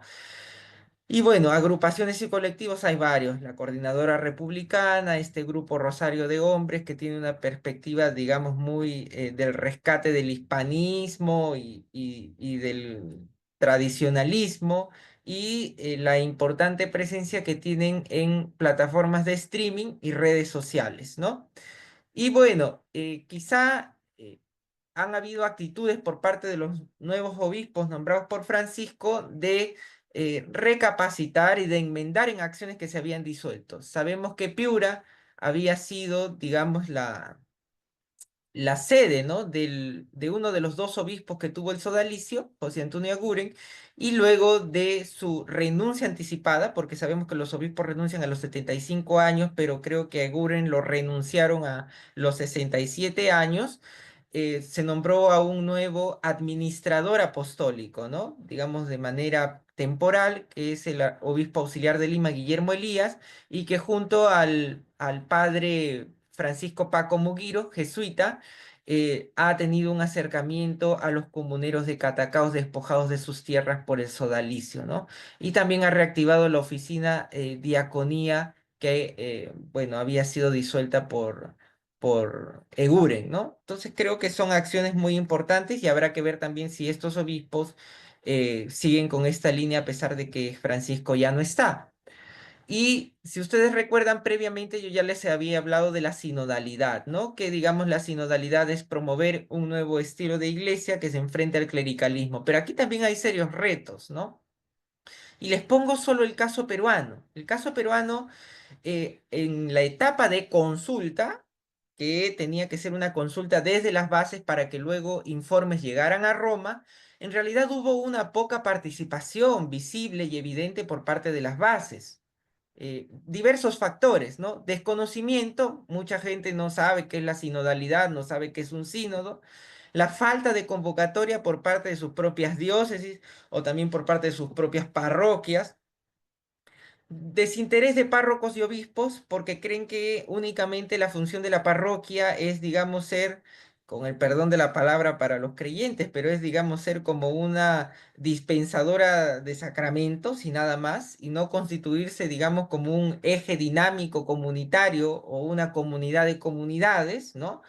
Y bueno, agrupaciones y colectivos hay varios. La Coordinadora Republicana, este grupo Rosario de Hombres que tiene una perspectiva, digamos, muy del rescate del hispanismo y del tradicionalismo y la importante presencia que tienen en plataformas de streaming y redes sociales, ¿no? Y bueno, quizá han habido actitudes por parte de los nuevos obispos nombrados por Francisco de recapacitar y de enmendar en acciones que se habían disuelto. Sabemos que Piura había sido, digamos, la sede, ¿no? De uno de los dos obispos que tuvo el sodalicio, José Antonio Aguren, y luego de su renuncia anticipada, porque sabemos que los obispos renuncian a los 75 años, pero creo que Aguren lo renunciaron a los 67 años, se nombró a un nuevo administrador apostólico, ¿no? Digamos de manera temporal, que es el obispo auxiliar de Lima, Guillermo Elías, y que junto al padre Francisco Paco Mugiro, jesuita, ha tenido un acercamiento a los comuneros de Catacaos despojados de sus tierras por el sodalicio, ¿no? Y también ha reactivado la oficina diaconía que, bueno, había sido disuelta por Eguren, ¿no? Entonces creo que son acciones muy importantes y habrá que ver también si estos obispos siguen con esta línea a pesar de que Francisco ya no está. Y si ustedes recuerdan previamente, yo ya les había hablado de la sinodalidad, ¿no? Que digamos la sinodalidad es promover un nuevo estilo de iglesia que se enfrente al clericalismo. Pero aquí también hay serios retos, ¿no? Y les pongo solo el caso peruano. El caso peruano, en la etapa de consulta, que tenía que ser una consulta desde las bases para que luego informes llegaran a Roma, en realidad hubo una poca participación visible y evidente por parte de las bases diversos factores, ¿no? Desconocimiento, mucha gente no sabe qué es la sinodalidad, no sabe qué es un sínodo, la falta de convocatoria por parte de sus propias diócesis o también por parte de sus propias parroquias, desinterés de párrocos y obispos porque creen que únicamente la función de la parroquia es, digamos, ser, con el perdón de la palabra para los creyentes, pero es, digamos, ser como una dispensadora de sacramentos y nada más, y no constituirse, digamos, como un eje dinámico comunitario o una comunidad de comunidades, ¿no?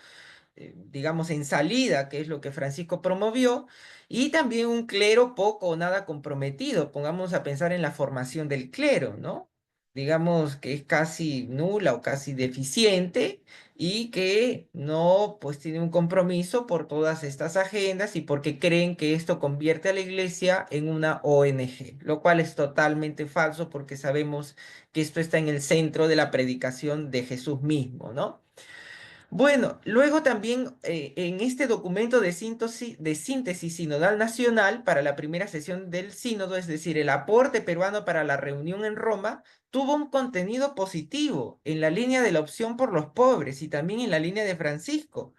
Digamos, en salida, que es lo que Francisco promovió, y también un clero poco o nada comprometido. Pongamos a pensar en la formación del clero, ¿no? Digamos que es casi nula o casi deficiente y que no, pues tiene un compromiso por todas estas agendas y porque creen que esto convierte a la iglesia en una ONG, lo cual es totalmente falso porque sabemos que esto está en el centro de la predicación de Jesús mismo, ¿no? Bueno, luego también en este documento de síntesis sinodal nacional para la primera sesión del sínodo, es decir, el aporte peruano para la reunión en Roma, tuvo un contenido positivo en la línea de la opción por los pobres y también en la línea de Francisco,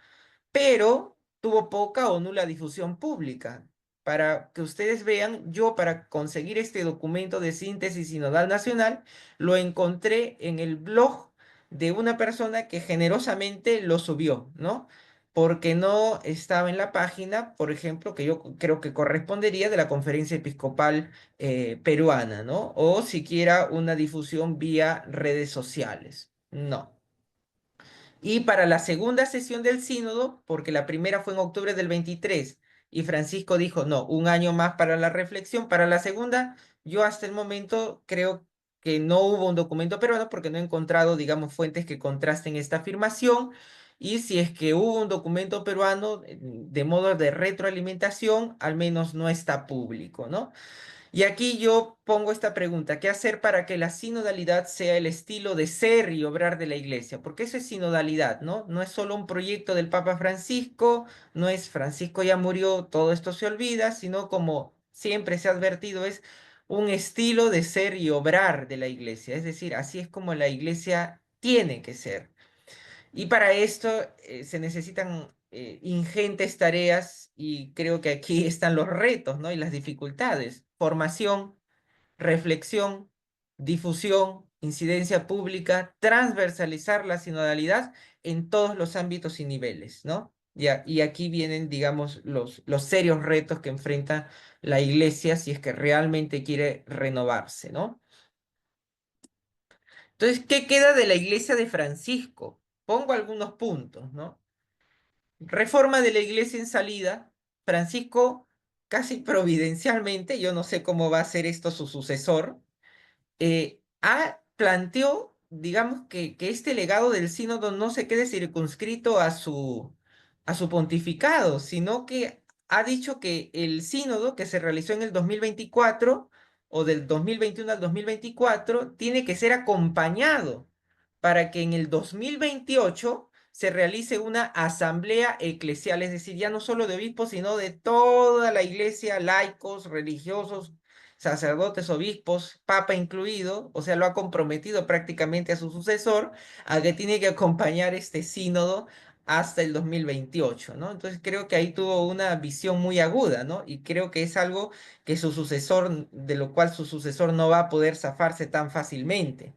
pero tuvo poca o nula difusión pública. Para que ustedes vean, yo para conseguir este documento de síntesis sinodal nacional, lo encontré en el blog de una persona que generosamente lo subió, ¿no? Porque no estaba en la página, por ejemplo, que yo creo que correspondería de la Conferencia Episcopal Peruana, ¿no? O siquiera una difusión vía redes sociales. No. Y para la segunda sesión del sínodo, porque la primera fue en octubre del 23 y Francisco dijo, no, un año más para la reflexión, para la segunda, yo hasta el momento creo que no hubo un documento peruano porque no he encontrado, digamos, fuentes que contrasten esta afirmación. Y si es que hubo un documento peruano de modo de retroalimentación, al menos no está público, ¿no? Y aquí yo pongo esta pregunta: ¿qué hacer para que la sinodalidad sea el estilo de ser y obrar de la iglesia? Porque eso es sinodalidad, ¿no? No es solo un proyecto del Papa Francisco, no es Francisco ya murió, todo esto se olvida, sino como siempre se ha advertido, es un estilo de ser y obrar de la iglesia. Es decir, así es como la iglesia tiene que ser. Y para esto se necesitan ingentes tareas y creo que aquí están los retos, ¿no? Y las dificultades. Formación, reflexión, difusión, incidencia pública, transversalizar la sinodalidad en todos los ámbitos y niveles, ¿no? Y aquí vienen, digamos, los serios retos que enfrenta la iglesia si es que realmente quiere renovarse, ¿no? Entonces, ¿qué queda de la iglesia de Francisco? Pongo algunos puntos, ¿no? Reforma de la iglesia en salida. Francisco, casi providencialmente, yo no sé cómo va a ser esto su sucesor, planteó, digamos, que este legado del sínodo no se quede circunscrito a su pontificado, sino que ha dicho que el sínodo que se realizó en el 2024 o del 2021 al 2024 tiene que ser acompañado para que en el 2028 se realice una asamblea eclesial, es decir, ya no solo de obispos, sino de toda la iglesia, laicos, religiosos, sacerdotes, obispos, papa incluido, o sea, lo ha comprometido prácticamente a su sucesor, a que tiene que acompañar este sínodo hasta el 2028, ¿no? Entonces creo que ahí tuvo una visión muy aguda, ¿no? Y creo que es algo que su sucesor, de lo cual su sucesor no va a poder zafarse tan fácilmente.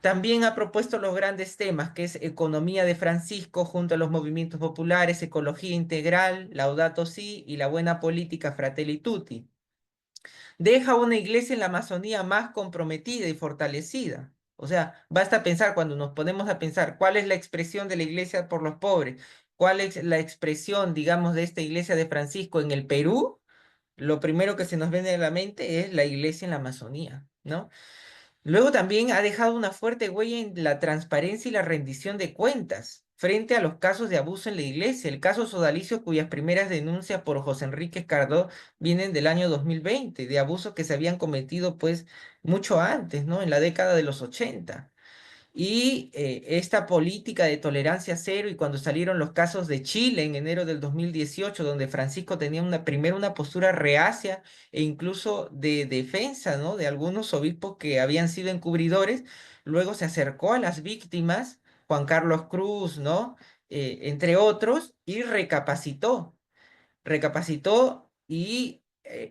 También ha propuesto los grandes temas, que es economía de Francisco junto a los movimientos populares, ecología integral, Laudato Si y la buena política Fratelli Tutti. Deja una iglesia en la Amazonía más comprometida y fortalecida. O sea, basta pensar cuando nos ponemos a pensar cuál es la expresión de la iglesia por los pobres, cuál es la expresión, digamos, de esta iglesia de Francisco en el Perú, lo primero que se nos viene a la mente es la iglesia en la Amazonía, ¿no? Luego también ha dejado una fuerte huella en la transparencia y la rendición de cuentas frente a los casos de abuso en la iglesia. El caso Sodalicio, cuyas primeras denuncias por José Enrique Cardó vienen del año 2020, de abusos que se habían cometido pues mucho antes, ¿no? En la década de los 80. Y esta política de tolerancia cero, y cuando salieron los casos de Chile en enero del 2018, donde Francisco tenía primero una postura reacia e incluso de defensa, ¿no? De algunos obispos que habían sido encubridores, luego se acercó a las víctimas, Juan Carlos Cruz, ¿no? Entre otros, y recapacitó y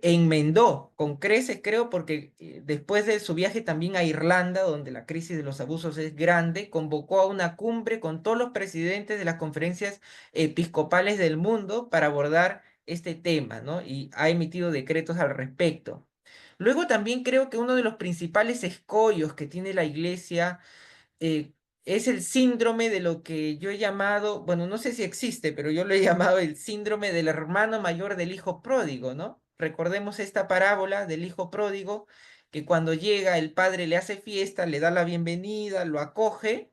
enmendó con creces, creo, porque después de su viaje también a Irlanda, donde la crisis de los abusos es grande, convocó a una cumbre con todos los presidentes de las conferencias episcopales del mundo para abordar este tema, ¿no? Y ha emitido decretos al respecto. Luego también creo que uno de los principales escollos que tiene la Iglesia eh, es el síndrome de lo que yo he llamado, bueno, no sé si existe, pero yo lo he llamado el síndrome del hermano mayor del hijo pródigo, ¿no? Recordemos esta parábola del hijo pródigo, que cuando llega el padre le hace fiesta, le da la bienvenida, lo acoge,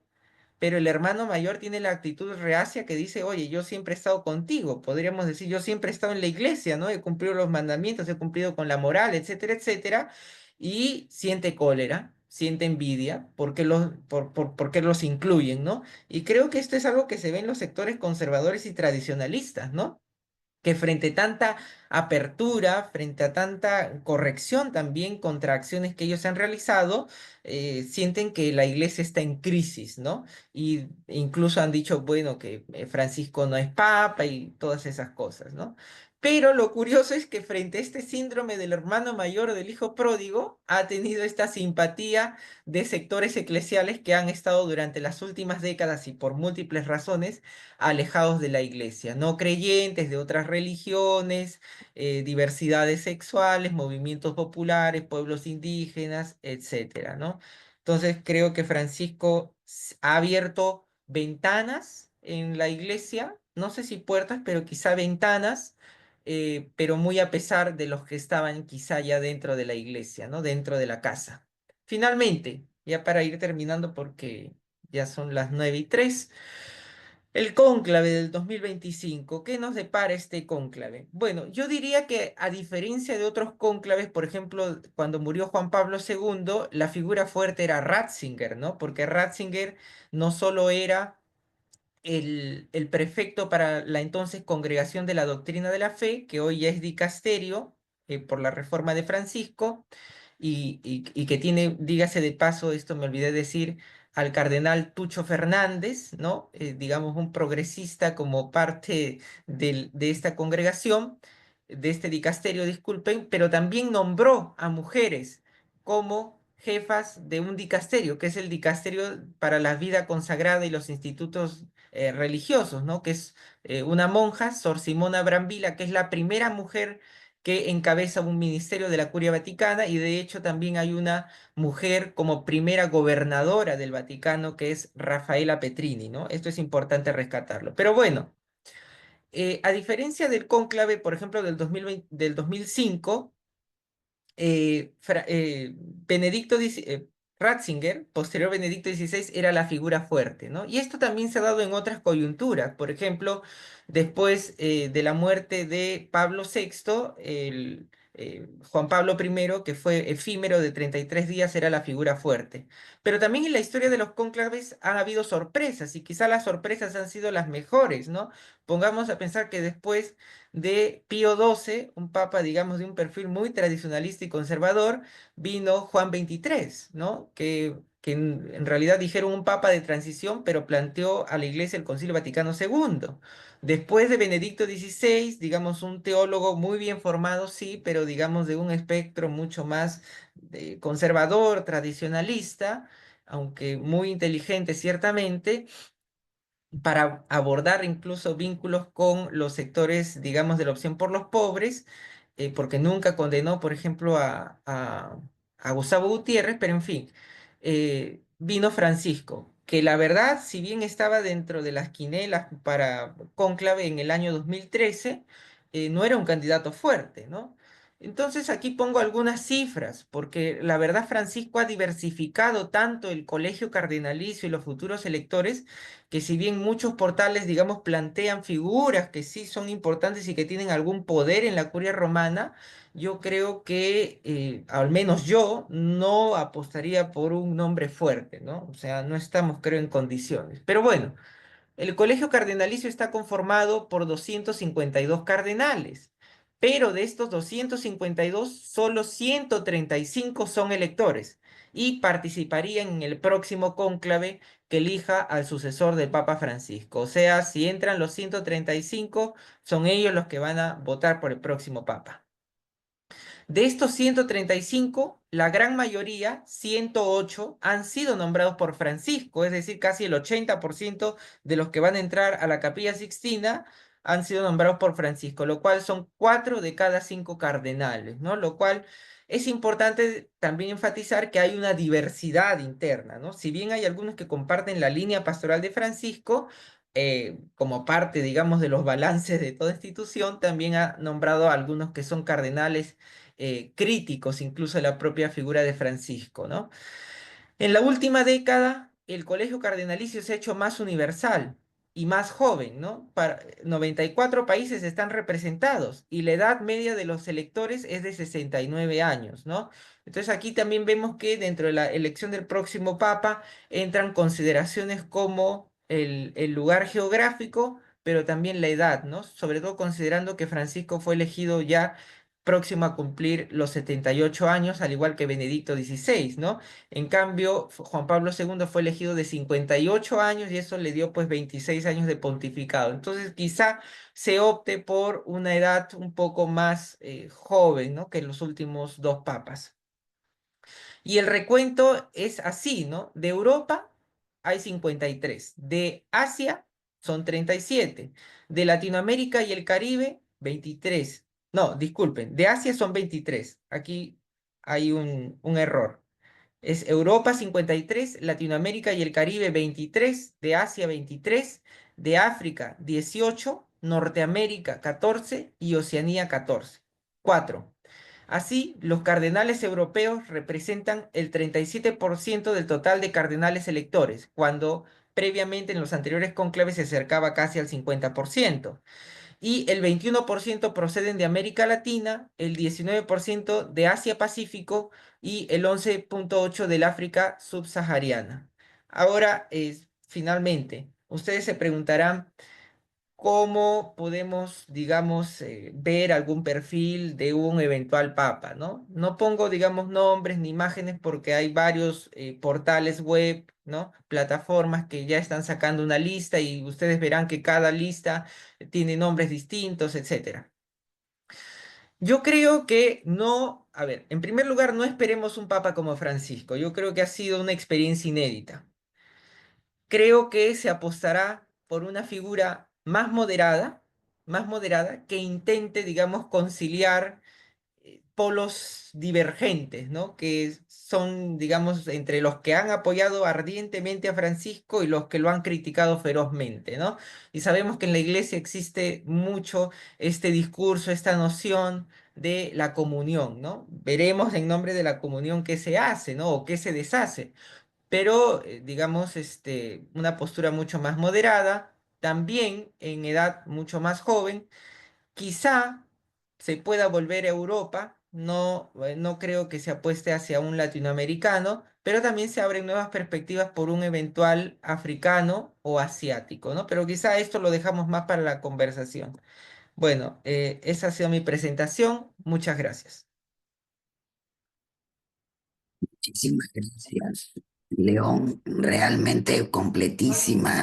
pero el hermano mayor tiene la actitud reacia que dice, oye, yo siempre he estado contigo, podríamos decir, yo siempre he estado en la iglesia, ¿no? He cumplido los mandamientos, he cumplido con la moral, etcétera, etcétera, y siente cólera, siente envidia, porque los incluyen, ¿no? Y creo que esto es algo que se ve en los sectores conservadores y tradicionalistas, ¿no? Que frente a tanta apertura, frente a tanta corrección también contra acciones que ellos han realizado, sienten que la iglesia está en crisis, ¿no? Y incluso han dicho, bueno, que Francisco no es papa y todas esas cosas, ¿no? Pero lo curioso es que frente a este síndrome del hermano mayor del hijo pródigo, ha tenido esta simpatía de sectores eclesiales que han estado durante las últimas décadas y por múltiples razones alejados de la iglesia, no creyentes de otras religiones, diversidades sexuales, movimientos populares, pueblos indígenas, etcétera, ¿no? Entonces creo que Francisco ha abierto ventanas en la iglesia, no sé si puertas, pero quizá ventanas, pero muy a pesar de los que estaban quizá ya dentro de la iglesia, ¿no? Dentro de la casa. finalmente, ya para ir terminando porque ya son las 9:03. El cónclave del 2025, ¿qué nos depara este cónclave? Bueno, yo diría que a diferencia de otros cónclaves, por ejemplo, cuando murió Juan Pablo II, la figura fuerte era Ratzinger, ¿no? Porque Ratzinger no solo era el prefecto para la entonces Congregación de la Doctrina de la Fe, que hoy ya es dicasterio por la reforma de Francisco, y que tiene, dígase de paso, esto me olvidé decir, al cardenal Tucho Fernández, ¿no? Digamos un progresista como parte de esta congregación, de este dicasterio, disculpen, pero también nombró a mujeres como jefas de un dicasterio, que es el dicasterio para la vida consagrada y los institutos religiosos, ¿no? Que es una monja, Sor Simona Brambila, que es la primera mujer que encabeza un ministerio de la Curia Vaticana, y de hecho también hay una mujer como primera gobernadora del Vaticano, que es Rafaela Petrini, ¿no? Esto es importante rescatarlo. Pero bueno, a diferencia del cónclave, por ejemplo, del 2005, Benedicto Ratzinger, posterior Benedicto XVI, era la figura fuerte, ¿no? Y esto también se ha dado en otras coyunturas. Por ejemplo, después de la muerte de Pablo VI, Juan Pablo I, que fue efímero de 33 días, era la figura fuerte. Pero también en la historia de los cónclaves han habido sorpresas, y quizá las sorpresas han sido las mejores, ¿no? Pongamos a pensar que después de Pío XII, un papa, digamos, de un perfil muy tradicionalista y conservador, vino Juan XXIII, ¿no? Que en realidad dijeron un papa de transición, pero planteó a la Iglesia el Concilio Vaticano II. Después de Benedicto XVI, digamos, un teólogo muy bien formado, sí, pero digamos de un espectro mucho más conservador, tradicionalista, aunque muy inteligente ciertamente, para abordar incluso vínculos con los sectores, digamos, de la opción por los pobres, porque nunca condenó, por ejemplo, a Gustavo Gutiérrez, pero en fin, vino Francisco, que la verdad, si bien estaba dentro de las quinelas para cónclave en el año 2013, no era un candidato fuerte, ¿no? Entonces aquí pongo algunas cifras, porque la verdad Francisco ha diversificado tanto el colegio cardenalicio y los futuros electores, que si bien muchos portales, digamos, plantean figuras que sí son importantes y que tienen algún poder en la curia romana, yo creo que, al menos yo, no apostaría por un nombre fuerte, ¿no? O sea, no estamos, creo, en condiciones. Pero bueno. El colegio cardenalicio está conformado por 252 cardenales, pero de estos 252, solo 135 son electores y participarían en el próximo cónclave que elija al sucesor del Papa Francisco. O sea, si entran los 135, son ellos los que van a votar por el próximo Papa. De estos 135, la gran mayoría, 108, han sido nombrados por Francisco, es decir, casi el 80% de los que van a entrar a la Capilla Sixtina han sido nombrados por Francisco, lo cual son 4 de cada 5 cardenales, ¿no? Lo cual es importante también enfatizar que hay una diversidad interna, ¿no? Si bien hay algunos que comparten la línea pastoral de Francisco, como parte, digamos, de los balances de toda institución, también ha nombrado a algunos que son cardenales críticos incluso de la propia figura de Francisco, ¿no? En la última década, el colegio cardenalicio se ha hecho más universal y más joven, ¿no? 94 países están representados y la edad media de los electores es de 69 años, ¿no? Entonces aquí también vemos que dentro de la elección del próximo papa entran consideraciones como el lugar geográfico, pero también la edad, ¿no? Sobre todo considerando que Francisco fue elegido ya próximo a cumplir los 78 años, al igual que Benedicto XVI, ¿no? En cambio, Juan Pablo II fue elegido de 58 años y eso le dio pues 26 años de pontificado. Entonces quizá se opte por una edad un poco más joven, ¿no? Que los últimos dos papas. Y el recuento es así, ¿no? De Europa hay 53, de Asia son 37, de Latinoamérica y el Caribe 23. No, disculpen, de Asia son 23. Aquí hay un error. Es Europa 53, Latinoamérica y el Caribe 23, de Asia 23, de África 18, Norteamérica 14 y Oceanía 14. 4. Así, los cardenales europeos representan el 37% del total de cardenales electores, cuando previamente en los anteriores cónclaves se acercaba casi al 50%. Y el 21% proceden de América Latina, el 19% de Asia-Pacífico y el 11,8% del África subsahariana. Ahora, finalmente, ustedes se preguntarán cómo podemos, digamos, ver algún perfil de un eventual papa, ¿no? No pongo, digamos, nombres ni imágenes porque hay varios portales web, ¿no? Plataformas que ya están sacando una lista y ustedes verán que cada lista tiene nombres distintos, etcétera. Yo creo que no, a ver, en primer lugar, no esperemos un papa como Francisco. Yo creo que ha sido una experiencia inédita. Creo que se apostará por una figura más moderada, que intente, digamos, conciliar polos divergentes, ¿no? Que son, digamos, entre los que han apoyado ardientemente a Francisco y los que lo han criticado ferozmente, ¿no? Y sabemos que en la iglesia existe mucho este discurso, esta noción de la comunión, ¿no? Veremos en nombre de la comunión qué se hace, ¿no? O qué se deshace, pero digamos, una postura mucho más moderada, también en edad mucho más joven. Quizá se pueda volver a Europa, no, no creo que se apueste hacia un latinoamericano, pero también se abren nuevas perspectivas por un eventual africano o asiático, ¿no? Pero quizá esto lo dejamos más para la conversación. Bueno, esa ha sido mi presentación. Muchas gracias. Muchísimas gracias, León. Realmente completísima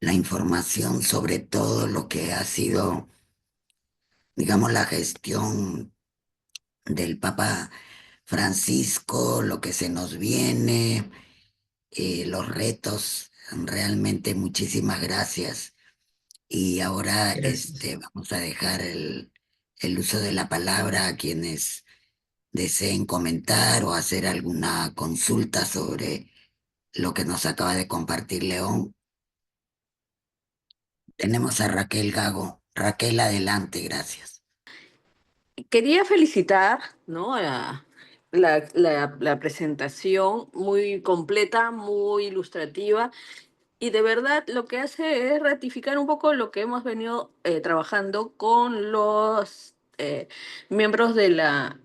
la información sobre todo lo que ha sido, digamos, la gestión del Papa Francisco, lo que se nos viene, los retos. Realmente muchísimas gracias. Y ahora Gracias. vamos a dejar el uso de la palabra a quienes deseen comentar o hacer alguna consulta sobre lo que nos acaba de compartir León. Tenemos a Raquel Gago. Raquel, adelante, gracias. Quería felicitar, ¿no? La presentación muy completa, muy ilustrativa y de verdad lo que hace es ratificar un poco lo que hemos venido trabajando con los miembros de la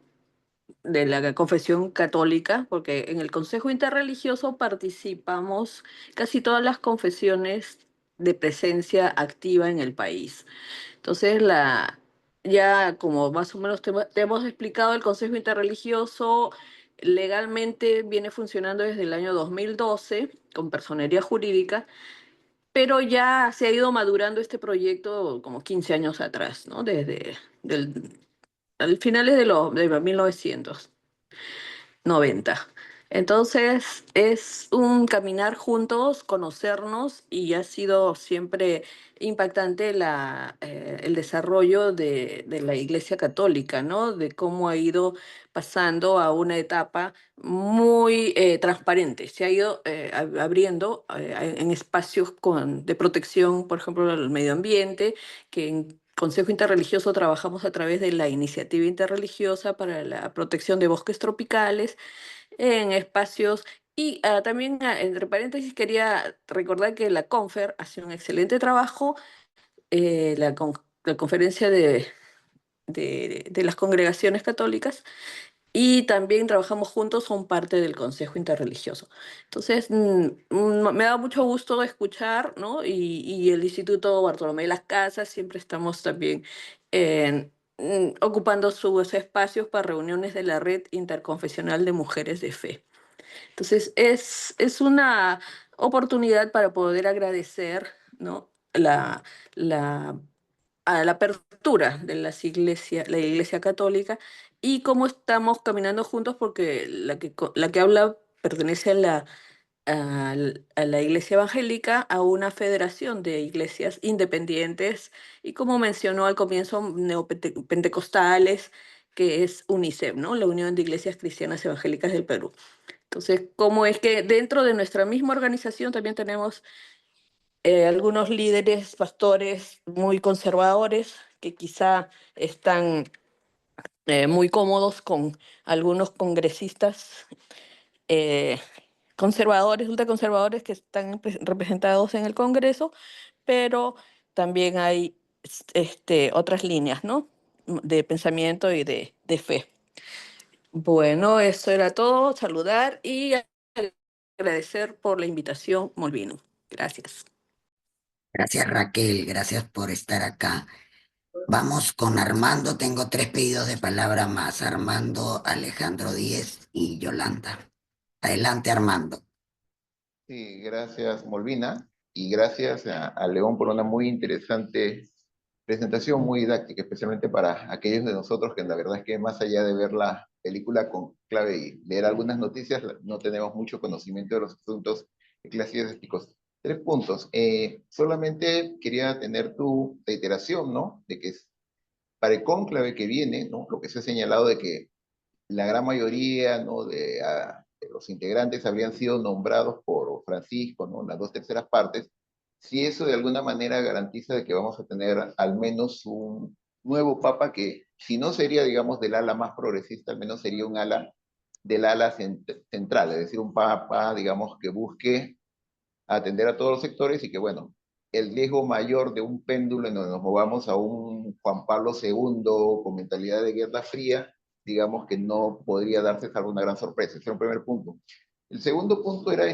confesión católica, porque en el Consejo Interreligioso participamos casi todas las confesiones de presencia activa en el país. Entonces, ya como más o menos te hemos explicado, el Consejo Interreligioso legalmente viene funcionando desde el año 2012 con personería jurídica, pero ya se ha ido madurando este proyecto como 15 años atrás, ¿no? Desde al finales de 1990. Entonces es un caminar juntos, conocernos y ha sido siempre impactante el desarrollo de la Iglesia Católica, ¿no? De cómo ha ido pasando a una etapa muy transparente. Se ha ido abriendo en espacios de protección, por ejemplo, al medio ambiente, que en Consejo Interreligioso trabajamos a través de la Iniciativa Interreligiosa para la Protección de Bosques Tropicales en espacios. Y también, entre paréntesis, quería recordar que la Confer hace un excelente trabajo, la conferencia de las congregaciones católicas, y también trabajamos juntos, son parte del Consejo Interreligioso. Entonces, me da mucho gusto escuchar, ¿no? Y el Instituto Bartolomé de las Casas, siempre estamos también ocupando sus espacios para reuniones de la Red Interconfesional de Mujeres de Fe. Entonces, es una oportunidad para poder agradecer, ¿no? La, a la apertura de la Iglesia Católica y cómo estamos caminando juntos, porque la que habla pertenece a la Iglesia Evangélica, a una federación de iglesias independientes y, como mencionó al comienzo, neopentecostales, que es UNICEF, ¿no? La Unión de Iglesias Cristianas Evangélicas del Perú. Entonces, cómo es que dentro de nuestra misma organización también tenemos algunos líderes, pastores muy conservadores que quizá están muy cómodos con algunos congresistas eh, conservadores, ultraconservadores que están representados en el Congreso, pero también hay otras líneas, ¿no? De pensamiento y de fe. Bueno, eso era todo. Saludar y agradecer por la invitación, Molvino. Gracias. Gracias Raquel, gracias por estar acá. Vamos con Armando, tengo tres pedidos de palabra más, Armando, Alejandro Díez y Yolanda. Adelante Armando. Sí, gracias Molvina y gracias a León por una muy interesante presentación, muy didáctica, especialmente para aquellos de nosotros que la verdad es que más allá de ver la película con clave y leer algunas noticias, no tenemos mucho conocimiento de los asuntos eclesiásticos. Tres puntos. Solamente quería tener tu reiteración, ¿no? De que para el cónclave que viene, ¿no? Lo que se ha señalado de que la gran mayoría, ¿no? De los integrantes habrían sido nombrados por Francisco, ¿no? Las dos terceras partes, si eso de alguna manera garantiza de que vamos a tener al menos un nuevo papa que, si no sería, digamos, del ala más progresista, al menos sería un ala del ala central, es decir, un papa, digamos, que busque atender a todos los sectores y que, bueno, el riesgo mayor de un péndulo en donde nos movamos a un Juan Pablo segundo con mentalidad de guerra fría, digamos que no podría darse salvo una gran sorpresa. Ese es un primer punto. El segundo punto era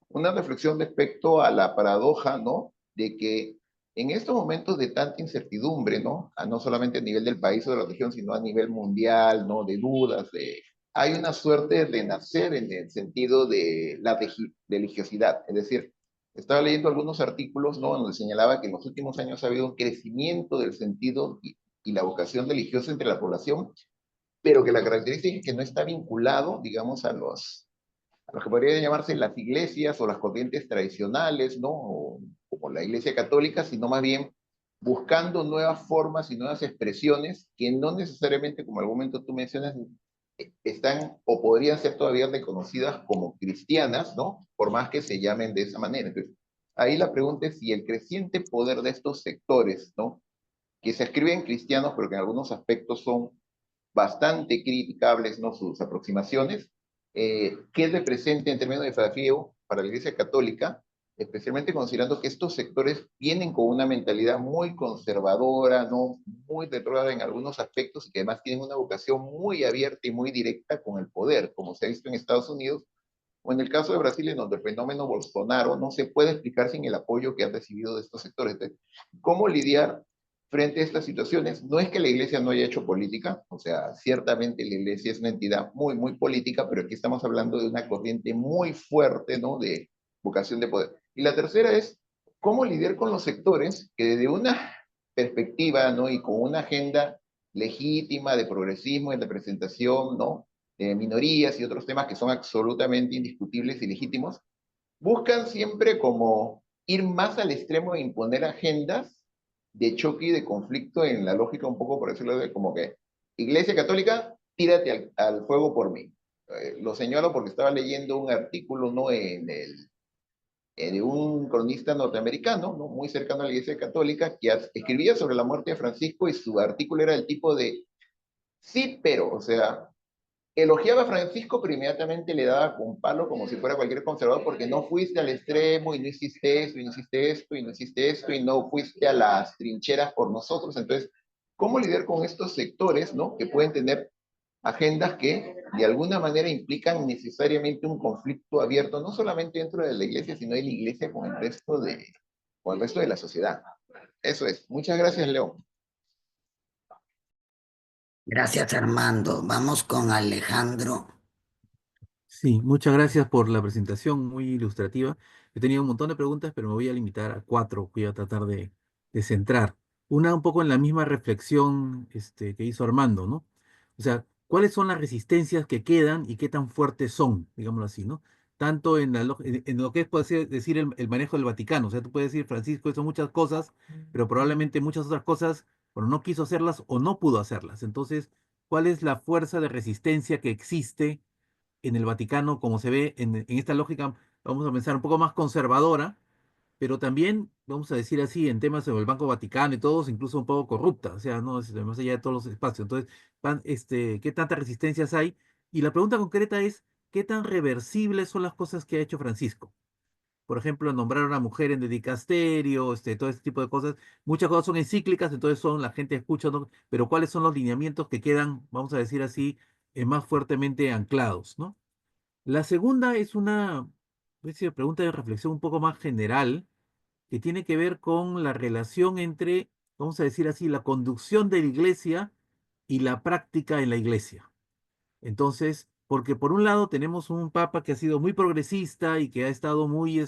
una reflexión respecto a la paradoja, ¿no? De que en estos momentos de tanta incertidumbre, ¿no? No solamente a nivel del país o de la región, sino a nivel mundial, ¿no? De dudas, hay una suerte de nacer en el sentido de la religiosidad. Es decir, estaba leyendo algunos artículos, ¿no? Donde señalaba que en los últimos años ha habido un crecimiento del sentido y la vocación religiosa entre la población, pero que la característica es que no está vinculado, digamos, a lo que podría llamarse las iglesias o las corrientes tradicionales, ¿no? O, como la iglesia católica, sino más bien buscando nuevas formas y nuevas expresiones que no necesariamente, como en algún momento tú mencionas, están o podrían ser todavía reconocidas como cristianas, ¿no? Por más que se llamen de esa manera. Entonces, ahí la pregunta es si el creciente poder de estos sectores, ¿no? Que se escriben cristianos, pero que en algunos aspectos son bastante criticables, ¿no? Sus aproximaciones, ¿qué representa en términos de desafío para la Iglesia Católica, especialmente considerando que estos sectores vienen con una mentalidad muy conservadora, ¿no? Muy retrógrada en algunos aspectos y que además tienen una vocación muy abierta y muy directa con el poder, como se ha visto en Estados Unidos, o en el caso de Brasil, en donde el fenómeno Bolsonaro no se puede explicar sin el apoyo que han recibido de estos sectores. Entonces, ¿cómo lidiar frente a estas situaciones? No es que la iglesia no haya hecho política, o sea, ciertamente la iglesia es una entidad muy, muy política, pero aquí estamos hablando de una corriente muy fuerte, ¿no? De vocación de poder. Y la tercera es, ¿cómo lidiar con los sectores que desde una perspectiva, ¿no? Y con una agenda legítima de progresismo, de representación, ¿no? De minorías y otros temas que son absolutamente indiscutibles y legítimos, buscan siempre como ir más al extremo de imponer agendas de choque y de conflicto en la lógica un poco, por decirlo de como que, Iglesia Católica, tírate al fuego por mí. Lo señalo porque estaba leyendo un artículo, ¿no? De un cronista norteamericano, ¿no? Muy cercano a la Iglesia Católica, que escribía sobre la muerte de Francisco y su artículo era el tipo de, sí, pero, o sea, elogiaba a Francisco, pero inmediatamente le daba con palo como si fuera cualquier conservador, porque no fuiste al extremo y no hiciste esto, y no hiciste esto, y no hiciste esto, y no fuiste a las trincheras por nosotros. Entonces, ¿cómo lidiar con estos sectores, ¿no? Que pueden tener agendas que de alguna manera implican necesariamente un conflicto abierto, no solamente dentro de la iglesia, sino de la iglesia con el resto de la sociedad. Eso es. Muchas gracias, León. Gracias Armando. Vamos con Alejandro. Sí, muchas gracias por la presentación, muy ilustrativa. He tenido un montón de preguntas, pero me voy a limitar a cuatro, voy a tratar de centrar. Una un poco en la misma reflexión que hizo Armando, ¿no? O sea, ¿cuáles son las resistencias que quedan y qué tan fuertes son, digámoslo así, ¿no? Tanto en lo que es, puede decir, el manejo del Vaticano. O sea, tú puedes decir, Francisco hizo muchas cosas, pero probablemente muchas otras cosas, bueno, no quiso hacerlas o no pudo hacerlas. Entonces, ¿cuál es la fuerza de resistencia que existe en el Vaticano, como se ve en esta lógica, vamos a pensar, un poco más conservadora, pero también, vamos a decir así, en temas sobre el Banco Vaticano y todos, incluso un poco corrupta, o sea, no es más allá de todos los espacios. Entonces, ¿qué tantas resistencias hay? Y la pregunta concreta es, ¿qué tan reversibles son las cosas que ha hecho Francisco? Por ejemplo, nombrar a una mujer en el dicasterio, todo este tipo de cosas. Muchas cosas son encíclicas, entonces la gente escucha, ¿no? Pero ¿cuáles son los lineamientos que quedan, vamos a decir así, más fuertemente anclados, ¿no? La segunda es una especie de pregunta de reflexión un poco más general, que tiene que ver con la relación entre, vamos a decir así, la conducción de la iglesia y la práctica en la iglesia. Entonces, porque por un lado tenemos un papa que ha sido muy progresista y que ha estado muy,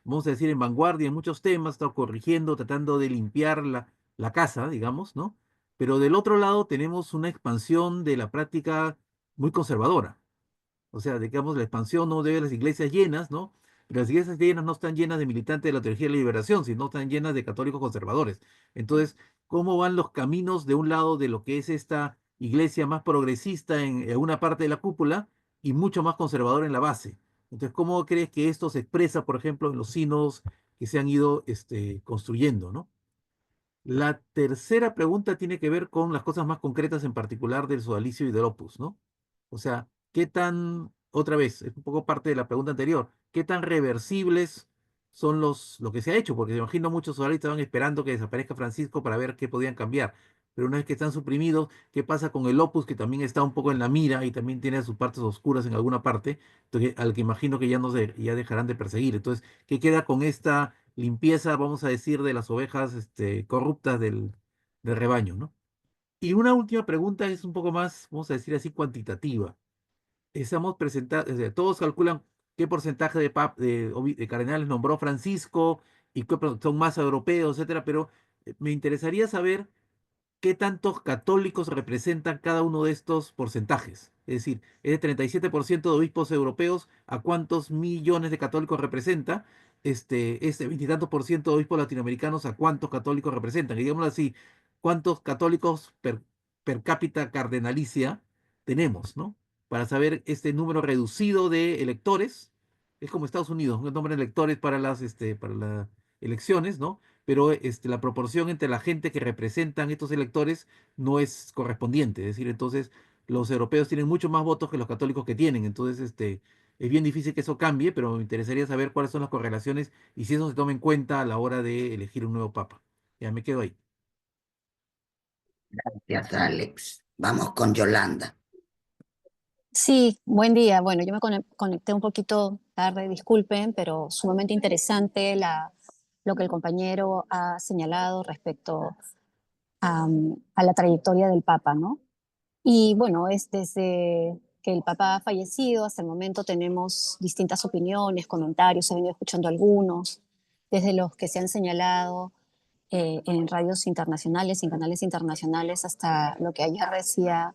vamos a decir, en vanguardia en muchos temas, ha estado corrigiendo, tratando de limpiar la casa, digamos, ¿no? Pero del otro lado tenemos una expansión de la práctica muy conservadora. O sea, digamos, la expansión no debe las iglesias llenas, ¿no? Pero las iglesias llenas no están llenas de militantes de la teología de la liberación, sino están llenas de católicos conservadores. Entonces, ¿cómo van los caminos de un lado de lo que es esta iglesia más progresista en una parte de la cúpula y mucho más conservadora en la base? Entonces, ¿cómo crees que esto se expresa, por ejemplo, en los sínodos que se han ido construyendo, ¿no? La tercera pregunta tiene que ver con las cosas más concretas, en particular del sodalicio y del opus, ¿no? O sea, ¿qué tan, otra vez, es un poco parte de la pregunta anterior, qué tan reversibles son lo que se ha hecho? Porque me imagino muchos sodalistas estaban esperando que desaparezca Francisco para ver qué podían cambiar. Pero una vez que están suprimidos, ¿qué pasa con el opus, que también está un poco en la mira y también tiene sus partes oscuras en alguna parte, entonces, al que imagino que ya no se, ya dejarán de perseguir? Entonces, ¿qué queda con esta limpieza, vamos a decir, de las ovejas corruptas del rebaño, ¿no? Y una última pregunta es un poco más, vamos a decir así, cuantitativa. Estamos presentando, todos calculan qué porcentaje de cardenales nombró Francisco y qué son más europeos, etcétera, pero me interesaría saber qué tantos católicos representan cada uno de estos porcentajes. Es decir, es de 37% de obispos europeos, ¿a cuántos millones de católicos representa? Este veintitantos por ciento de obispos latinoamericanos, ¿a cuántos católicos representan? Y digámoslo así, ¿cuántos católicos per cápita cardenalicia tenemos, ¿no? Para saber este número reducido de electores. Es como Estados Unidos, un nombre de electores para las elecciones, ¿no? Pero la proporción entre la gente que representan estos electores no es correspondiente. Es decir, entonces los europeos tienen mucho más votos que los católicos que tienen. Entonces, es bien difícil que eso cambie, pero me interesaría saber cuáles son las correlaciones y si eso se toma en cuenta a la hora de elegir un nuevo papa. Ya me quedo ahí. Gracias, Alex. Vamos con Yolanda. Sí, buen día. Bueno, yo me conecté un poquito tarde, disculpen, pero sumamente interesante lo que el compañero ha señalado respecto a la trayectoria del Papa, ¿no? Y bueno, es desde que el Papa ha fallecido hasta el momento tenemos distintas opiniones, comentarios, he venido escuchando algunos, desde los que se han señalado en radios internacionales, en canales internacionales, hasta lo que ayer decía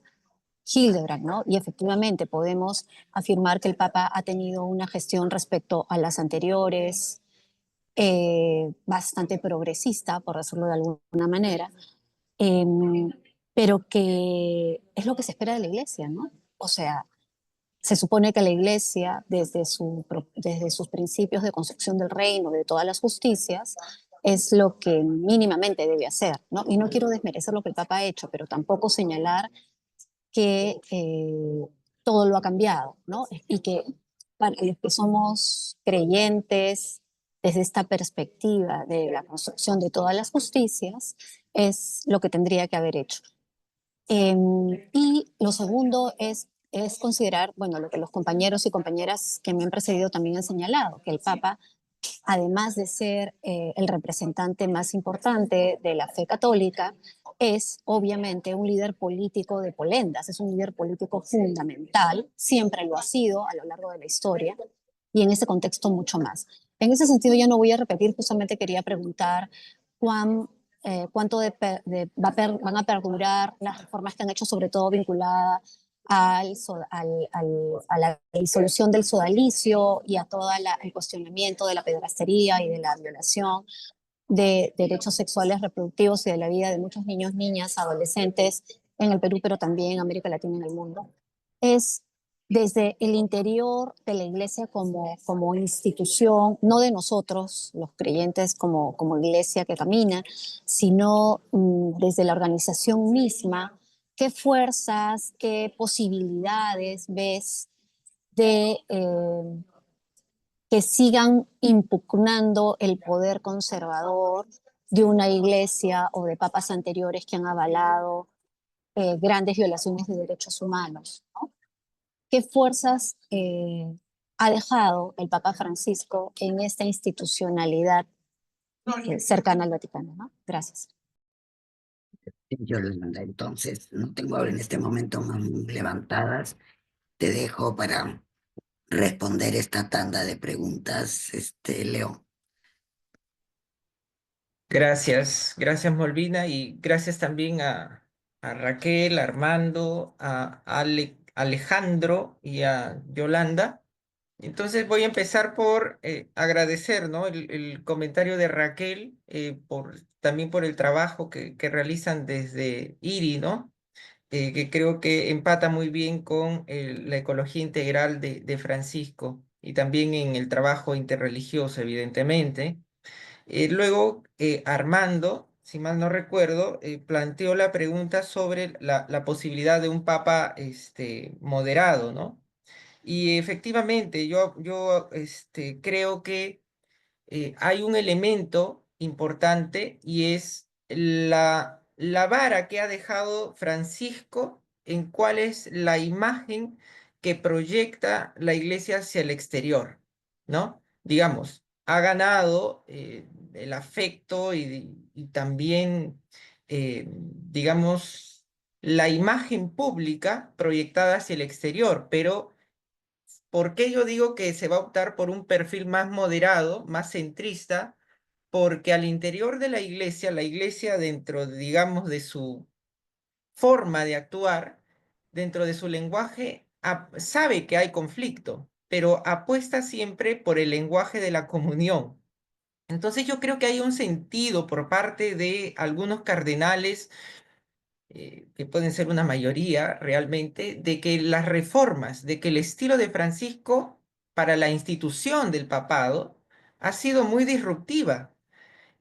Hildebrand, ¿no? Y efectivamente podemos afirmar que el Papa ha tenido una gestión respecto a las anteriores bastante progresista, por decirlo de alguna manera, eh, pero que es lo que se espera de la Iglesia, ¿no? O sea, se supone que la Iglesia, desde sus principios de construcción del reino, de todas las justicias, es lo que mínimamente debe hacer, ¿no? Y no quiero desmerecer lo que el Papa ha hecho, pero tampoco señalar que todo lo ha cambiado, ¿no? Y que para los que somos creyentes desde esta perspectiva de la construcción de todas las justicias, es lo que tendría que haber hecho. Y lo segundo es considerar, bueno, lo que los compañeros y compañeras que me han precedido también han señalado, que el Papa, además de ser el representante más importante de la fe católica, es obviamente un líder político de Polendas, es un líder político fundamental, siempre lo ha sido a lo largo de la historia y en ese contexto mucho más. En ese sentido ya no voy a repetir, justamente quería preguntar cuánto van a perdurar las reformas que han hecho, sobre todo vinculadas a la disolución del sodalicio y a todo el cuestionamiento de la pederastería y de la violación de derechos sexuales reproductivos y de la vida de muchos niños, niñas, adolescentes en el Perú, pero también en América Latina y en el mundo. Es desde el interior de la iglesia como institución, no de nosotros, los creyentes como iglesia que camina, sino desde la organización misma, ¿qué fuerzas, qué posibilidades ves de que sigan impugnando el poder conservador de una iglesia o de papas anteriores que han avalado grandes violaciones de derechos humanos, ¿no? ¿Qué fuerzas ha dejado el Papa Francisco en esta institucionalidad cercana al Vaticano, ¿no? Gracias. Yolanda, entonces, no tengo ahora en este momento manos levantadas. Te dejo para responder esta tanda de preguntas, Leo. Gracias, gracias Molvina y gracias también a Raquel, a Armando, a Alejandro y a Yolanda. Entonces voy a empezar por agradecer, ¿no? el comentario de Raquel, también por el trabajo que realizan desde IRI, ¿no? Que creo que empata muy bien con la ecología integral de Francisco y también en el trabajo interreligioso, evidentemente. Luego, Armando, si mal no recuerdo, planteó la pregunta sobre la posibilidad de un papa moderado, ¿no? Y efectivamente, yo creo que hay un elemento importante y es la vara que ha dejado Francisco en cuál es la imagen que proyecta la iglesia hacia el exterior, ¿no? Digamos, ha ganado el afecto y también, digamos, la imagen pública proyectada hacia el exterior, pero ¿por qué yo digo que se va a optar por un perfil más moderado, más centrista? Porque al interior de la iglesia dentro, digamos, de su forma de actuar, dentro de su lenguaje, sabe que hay conflicto, pero apuesta siempre por el lenguaje de la comunión. Entonces yo creo que hay un sentido por parte de algunos cardenales que pueden ser una mayoría realmente, de que las reformas, de que el estilo de Francisco para la institución del papado ha sido muy disruptiva.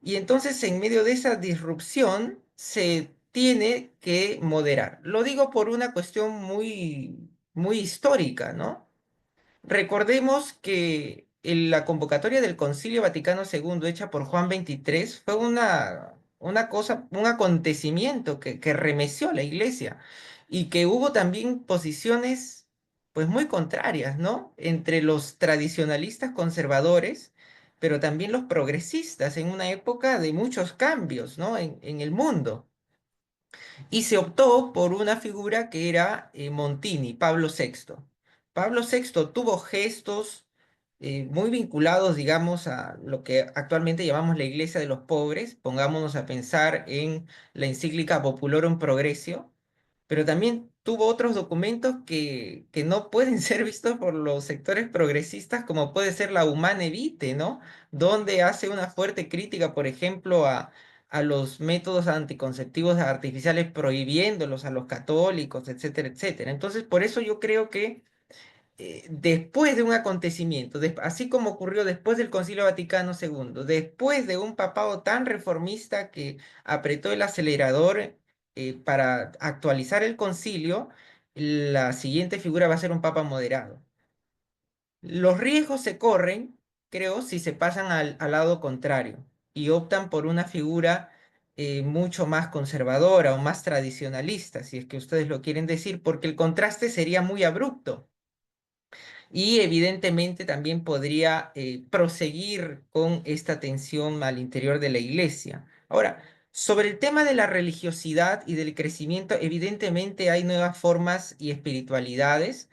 Y entonces en medio de esa disrupción se tiene que moderar. Lo digo por una cuestión muy histórica, ¿no? Recordemos que la convocatoria del Concilio Vaticano II hecha por Juan XXIII fue una cosa, un acontecimiento que remeció a la Iglesia y que hubo también posiciones pues muy contrarias, ¿no? Entre los tradicionalistas conservadores, pero también los progresistas en una época de muchos cambios, ¿no? En el mundo. Y se optó por una figura que era Montini, Pablo VI. Pablo VI tuvo gestos muy vinculados, digamos, a lo que actualmente llamamos la Iglesia de los Pobres. Pongámonos a pensar en la encíclica Populorum Progressio, pero también tuvo otros documentos que no pueden ser vistos por los sectores progresistas, como puede ser la Humane Vitae, ¿no? Donde hace una fuerte crítica, por ejemplo, a los métodos anticonceptivos artificiales, prohibiéndolos a los católicos, etcétera, etcétera. Entonces, por eso yo creo que después de un acontecimiento, así como ocurrió después del Concilio Vaticano II, después de un papado tan reformista que apretó el acelerador para actualizar el concilio, la siguiente figura va a ser un papa moderado. Los riesgos se corren, creo, si se pasan al lado contrario y optan por una figura mucho más conservadora o más tradicionalista, si es que ustedes lo quieren decir, porque el contraste sería muy abrupto y evidentemente también podría proseguir con esta tensión al interior de la iglesia. Ahora, sobre el tema de la religiosidad y del crecimiento, evidentemente hay nuevas formas y espiritualidades,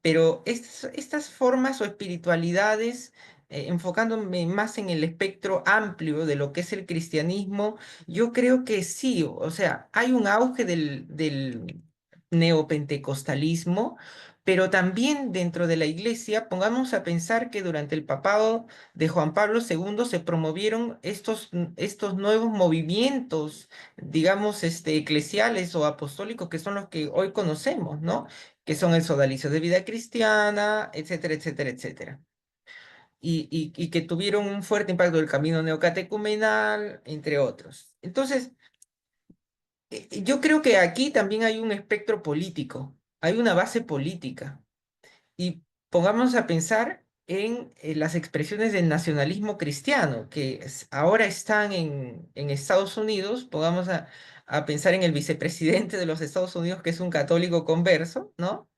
pero estas formas o espiritualidades, enfocándome más en el espectro amplio de lo que es el cristianismo, yo creo que sí, o sea, hay un auge del neopentecostalismo, pero también dentro de la iglesia, pongamos a pensar que durante el papado de Juan Pablo II se promovieron estos nuevos movimientos, digamos, eclesiales o apostólicos que son los que hoy conocemos, ¿no? que son el sodalicio de vida cristiana, etcétera, etcétera, etcétera. Y que tuvieron un fuerte impacto del camino neocatecumenal, entre otros. Entonces, yo creo que aquí también hay un espectro político, hay una base política. Y pongamos a pensar en las expresiones del nacionalismo cristiano, que ahora están en Estados Unidos. Pongamos a pensar en el vicepresidente de los Estados Unidos, que es un católico converso, ¿no?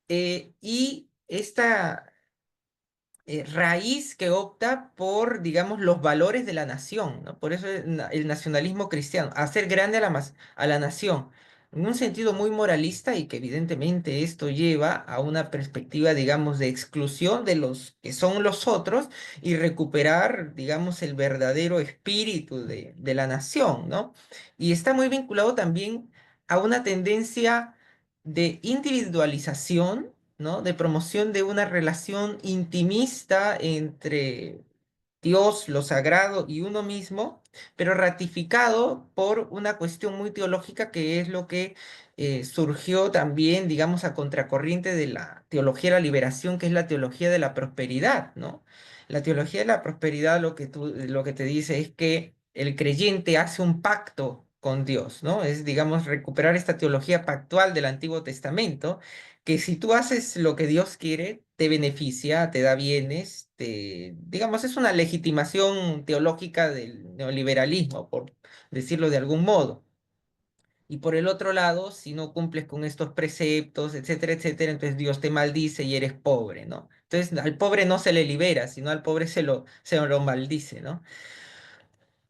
Y esta raíz que opta por, digamos, los valores de la nación, ¿no? Por eso el nacionalismo cristiano, hacer grande a la nación, en un sentido muy moralista, y que evidentemente esto lleva a una perspectiva, digamos, de exclusión de los que son los otros y recuperar, digamos, el verdadero espíritu de la nación, ¿no? Y está muy vinculado también a una tendencia de individualización, ¿no? De promoción de una relación intimista entre Dios, lo sagrado y uno mismo, pero ratificado por una cuestión muy teológica, que es lo que surgió también, digamos, a contracorriente de la teología de la liberación, que es la teología de la prosperidad, ¿no? La teología de la prosperidad lo que te dice es que el creyente hace un pacto con Dios, ¿no? Es, digamos, recuperar esta teología pactual del Antiguo Testamento, que si tú haces lo que Dios quiere, te beneficia, te da bienes, digamos, es una legitimación teológica del neoliberalismo, por decirlo de algún modo. Y por el otro lado, si no cumples con estos preceptos, etcétera, etcétera, entonces Dios te maldice y eres pobre, ¿no? Entonces al pobre no se le libera, sino al pobre se lo maldice, ¿no?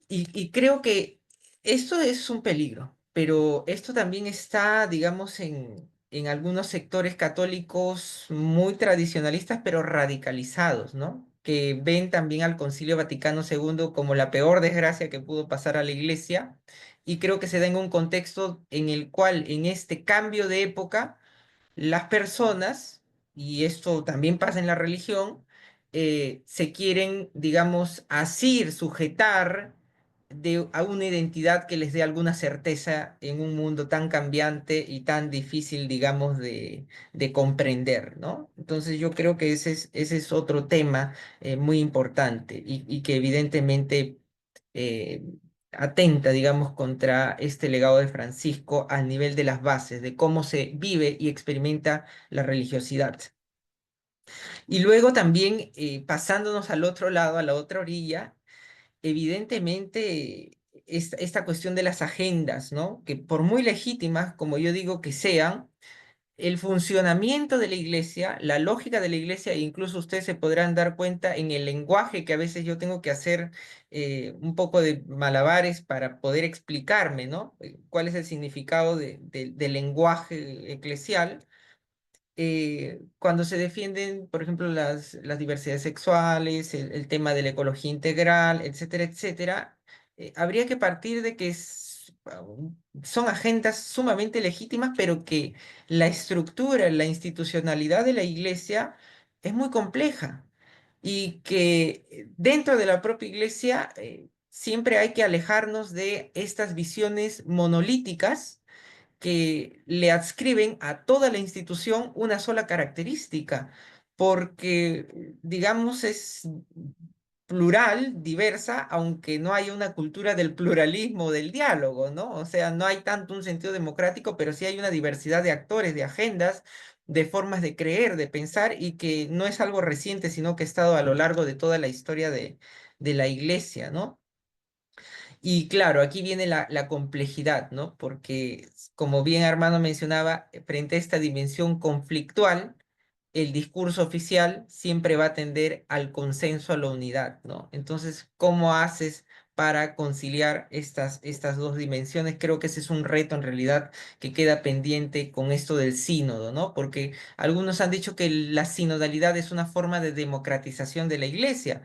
Y creo que esto es un peligro, pero esto también está, digamos, en algunos sectores católicos muy tradicionalistas, pero radicalizados, ¿no? Que ven también al Concilio Vaticano II como la peor desgracia que pudo pasar a la Iglesia, y creo que se da en un contexto en el cual, en este cambio de época, las personas, y esto también pasa en la religión, se quieren, digamos, asir, sujetar a una identidad que les dé alguna certeza en un mundo tan cambiante y tan difícil, digamos, de comprender, ¿no? Entonces yo creo que ese es otro tema muy importante, y que evidentemente eh, atenta, digamos, contra este legado de Francisco al nivel de las bases, de cómo se vive y experimenta la religiosidad. Y luego también, pasándonos al otro lado, a la otra orilla, evidentemente esta cuestión de las agendas, ¿no? Que por muy legítimas, como yo digo, que sean, el funcionamiento de la iglesia, la lógica de la iglesia, e incluso ustedes se podrán dar cuenta en el lenguaje, que a veces yo tengo que hacer un poco de malabares para poder explicarme, ¿no? ¿Cuál es el significado del lenguaje eclesial? Cuando se defienden, por ejemplo, las diversidades sexuales, el tema de la ecología integral, etcétera, etcétera, habría que partir de que son agendas sumamente legítimas, pero que la estructura, la institucionalidad de la iglesia es muy compleja, y que dentro de la propia iglesia siempre hay que alejarnos de estas visiones monolíticas que le adscriben a toda la institución una sola característica, porque, digamos, es plural, diversa, aunque no haya una cultura del pluralismo, del diálogo, ¿no? O sea, no hay tanto un sentido democrático, pero sí hay una diversidad de actores, de agendas, de formas de creer, de pensar, y que no es algo reciente, sino que ha estado a lo largo de toda la historia de la iglesia, ¿no? Y claro, aquí viene la complejidad, ¿no? Porque, como bien Armando mencionaba, frente a esta dimensión conflictual, el discurso oficial siempre va a tender al consenso, a la unidad, ¿no? Entonces, ¿cómo haces para conciliar estas dos dimensiones? Creo que ese es un reto en realidad que queda pendiente con esto del sínodo, ¿no? Porque algunos han dicho que la sinodalidad es una forma de democratización de la iglesia,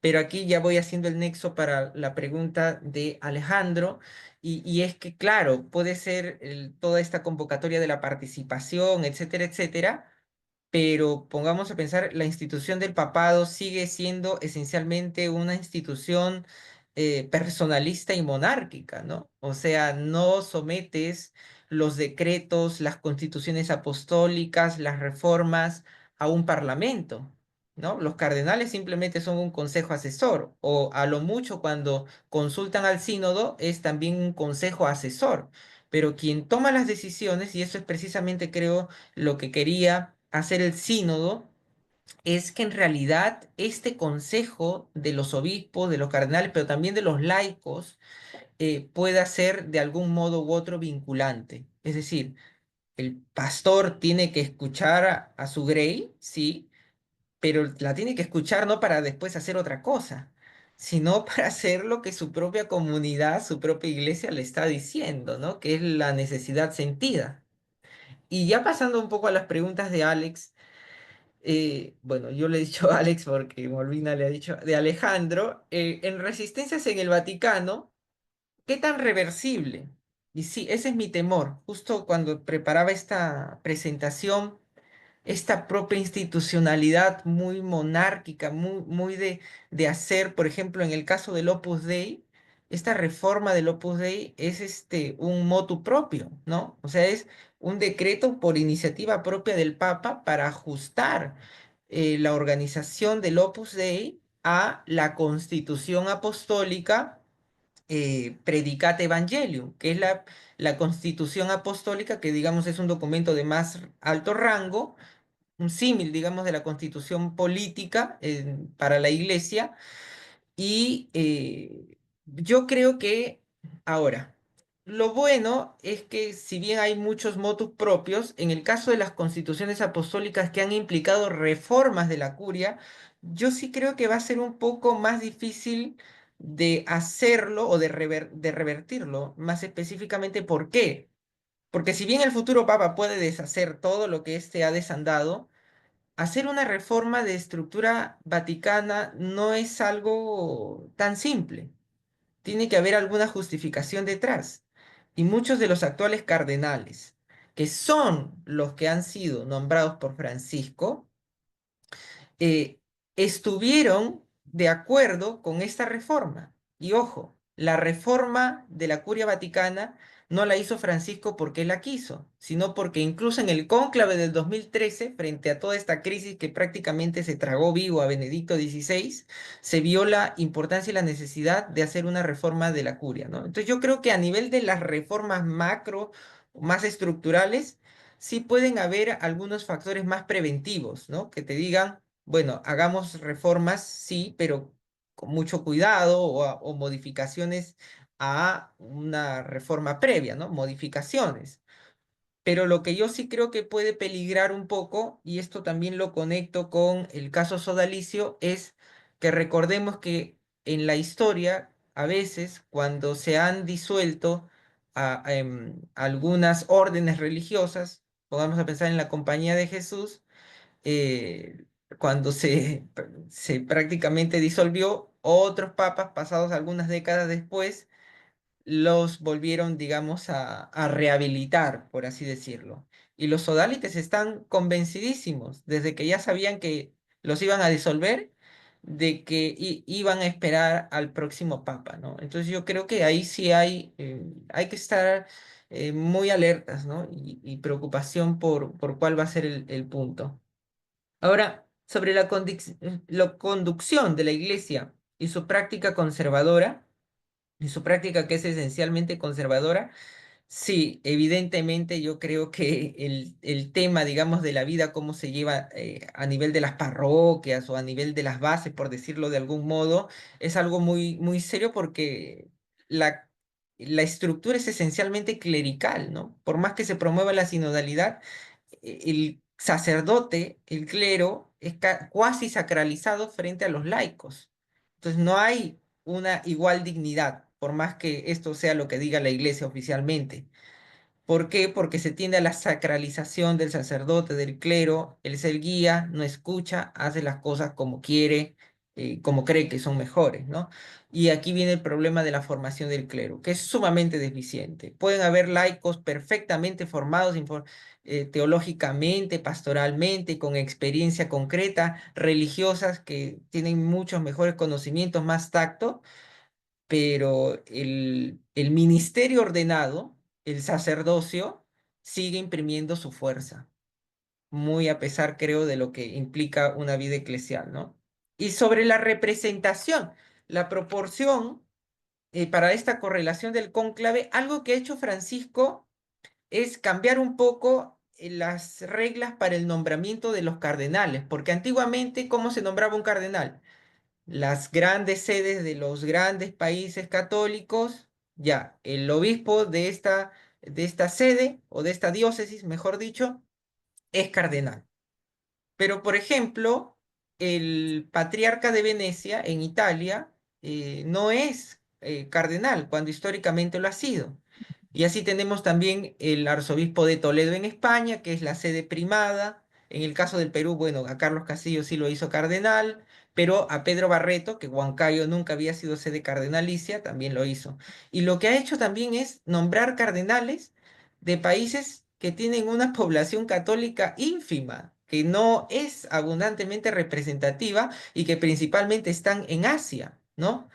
pero aquí ya voy haciendo el nexo para la pregunta de Alejandro, y es que, claro, puede ser toda esta convocatoria de la participación, etcétera, etcétera, pero pongamos a pensar, la institución del papado sigue siendo esencialmente una institución personalista y monárquica, ¿no? O sea, no sometes los decretos, las constituciones apostólicas, las reformas a un parlamento, ¿no? Los cardenales simplemente son un consejo asesor, o a lo mucho cuando consultan al sínodo es también un consejo asesor, pero quien toma las decisiones, y eso es precisamente creo lo que quería hacer el sínodo, es que en realidad este consejo de los obispos, de los cardenales, pero también de los laicos, pueda ser de algún modo u otro vinculante. Es decir, el pastor tiene que escuchar a su grey, sí, pero la tiene que escuchar no para después hacer otra cosa, sino para hacer lo que su propia comunidad, su propia iglesia le está diciendo, ¿no? Que es la necesidad sentida. Y ya pasando un poco a las preguntas de Alex, bueno, yo le he dicho a Alex porque Molvina le ha dicho, de Alejandro, en Resistencias en el Vaticano, ¿qué tan reversible? Y sí, ese es mi temor. Justo cuando preparaba esta presentación, esta propia institucionalidad muy monárquica, muy de hacer, por ejemplo, en el caso del Opus Dei, esta reforma del Opus Dei es un motu propio, ¿no? O sea, es un decreto por iniciativa propia del Papa para ajustar la organización del Opus Dei a la Constitución Apostólica Predicate Evangelium, que es la Constitución Apostólica, que digamos es un documento de más alto rango, un símil, digamos, de la constitución política para la iglesia. Y yo creo que ahora, lo bueno es que si bien hay muchos motus propios, en el caso de las constituciones apostólicas que han implicado reformas de la curia, yo sí creo que va a ser un poco más difícil de hacerlo o de revertirlo. Más específicamente, ¿por qué? Porque si bien el futuro papa puede deshacer todo lo que éste ha desandado, hacer una reforma de estructura vaticana no es algo tan simple. Tiene que haber alguna justificación detrás. Y muchos de los actuales cardenales, que son los que han sido nombrados por Francisco, eh, estuvieron de acuerdo con esta reforma. Y ojo, la reforma de la Curia Vaticana no la hizo Francisco porque él la quiso, sino porque incluso en el cónclave del 2013, frente a toda esta crisis que prácticamente se tragó vivo a Benedicto XVI, se vio la importancia y la necesidad de hacer una reforma de la Curia, ¿no? Entonces yo creo que a nivel de las reformas macro, más estructurales, sí pueden haber algunos factores más preventivos, ¿no? Que te digan bueno, hagamos reformas, sí, pero con mucho cuidado o modificaciones a una reforma previa, ¿no? Modificaciones. Pero lo que yo sí creo que puede peligrar un poco, y esto también lo conecto con el caso sodalicio, es que recordemos que en la historia, a veces, cuando se han disuelto algunas órdenes religiosas, pongamos a pensar en la Compañía de Jesús, eh, cuando se prácticamente disolvió, otros papas, pasados algunas décadas después, los volvieron, digamos, a rehabilitar, por así decirlo. Y los sodalites están convencidísimos, desde que ya sabían que los iban a disolver, de que iban a esperar al próximo papa, ¿no? Entonces yo creo que ahí sí hay que estar muy alertas, ¿no? Y preocupación por cuál va a ser el punto. Ahora, sobre la conducción de la Iglesia y su práctica conservadora, y su práctica que es esencialmente conservadora, sí, evidentemente yo creo que el tema, digamos, de la vida, cómo se lleva a nivel de las parroquias o a nivel de las bases, por decirlo de algún modo, es algo muy serio porque la, la estructura es esencialmente clerical, ¿no? Por más que se promueva la sinodalidad, el sacerdote, el clero, es cuasi sacralizado frente a los laicos. Entonces no hay una igual dignidad, por más que esto sea lo que diga la iglesia oficialmente. ¿Por qué? Porque se tiende a la sacralización del sacerdote, del clero, él es el guía, no escucha, hace las cosas como quiere, como cree que son mejores, ¿no? Y aquí viene el problema de la formación del clero, que es sumamente deficiente. Pueden haber laicos perfectamente formados teológicamente, pastoralmente, con experiencia concreta, religiosas, que tienen muchos mejores conocimientos, más tacto, pero el ministerio ordenado el sacerdocio sigue imprimiendo su fuerza, muy a pesar, creo, de lo que implica una vida eclesial, ¿no? Y sobre la representación, la proporción para esta correlación del cónclave, algo que ha hecho Francisco es cambiar un poco las reglas para el nombramiento de los cardenales, porque antiguamente, ¿cómo se nombraba un cardenal? Las grandes sedes de los grandes países católicos, ya, el obispo de esta sede o de esta diócesis, mejor dicho, es cardenal. Pero, por ejemplo, el patriarca de Venecia en Italia no es cardenal, cuando históricamente lo ha sido. Y así tenemos también el arzobispo de Toledo en España, que es la sede primada. En el caso del Perú, bueno, a Carlos Castillo sí lo hizo cardenal, pero a Pedro Barreto, que Huancayo nunca había sido sede cardenalicia, también lo hizo. Y lo que ha hecho también es nombrar cardenales de países que tienen una población católica ínfima, que no es abundantemente representativa y que principalmente están en Asia, ¿no?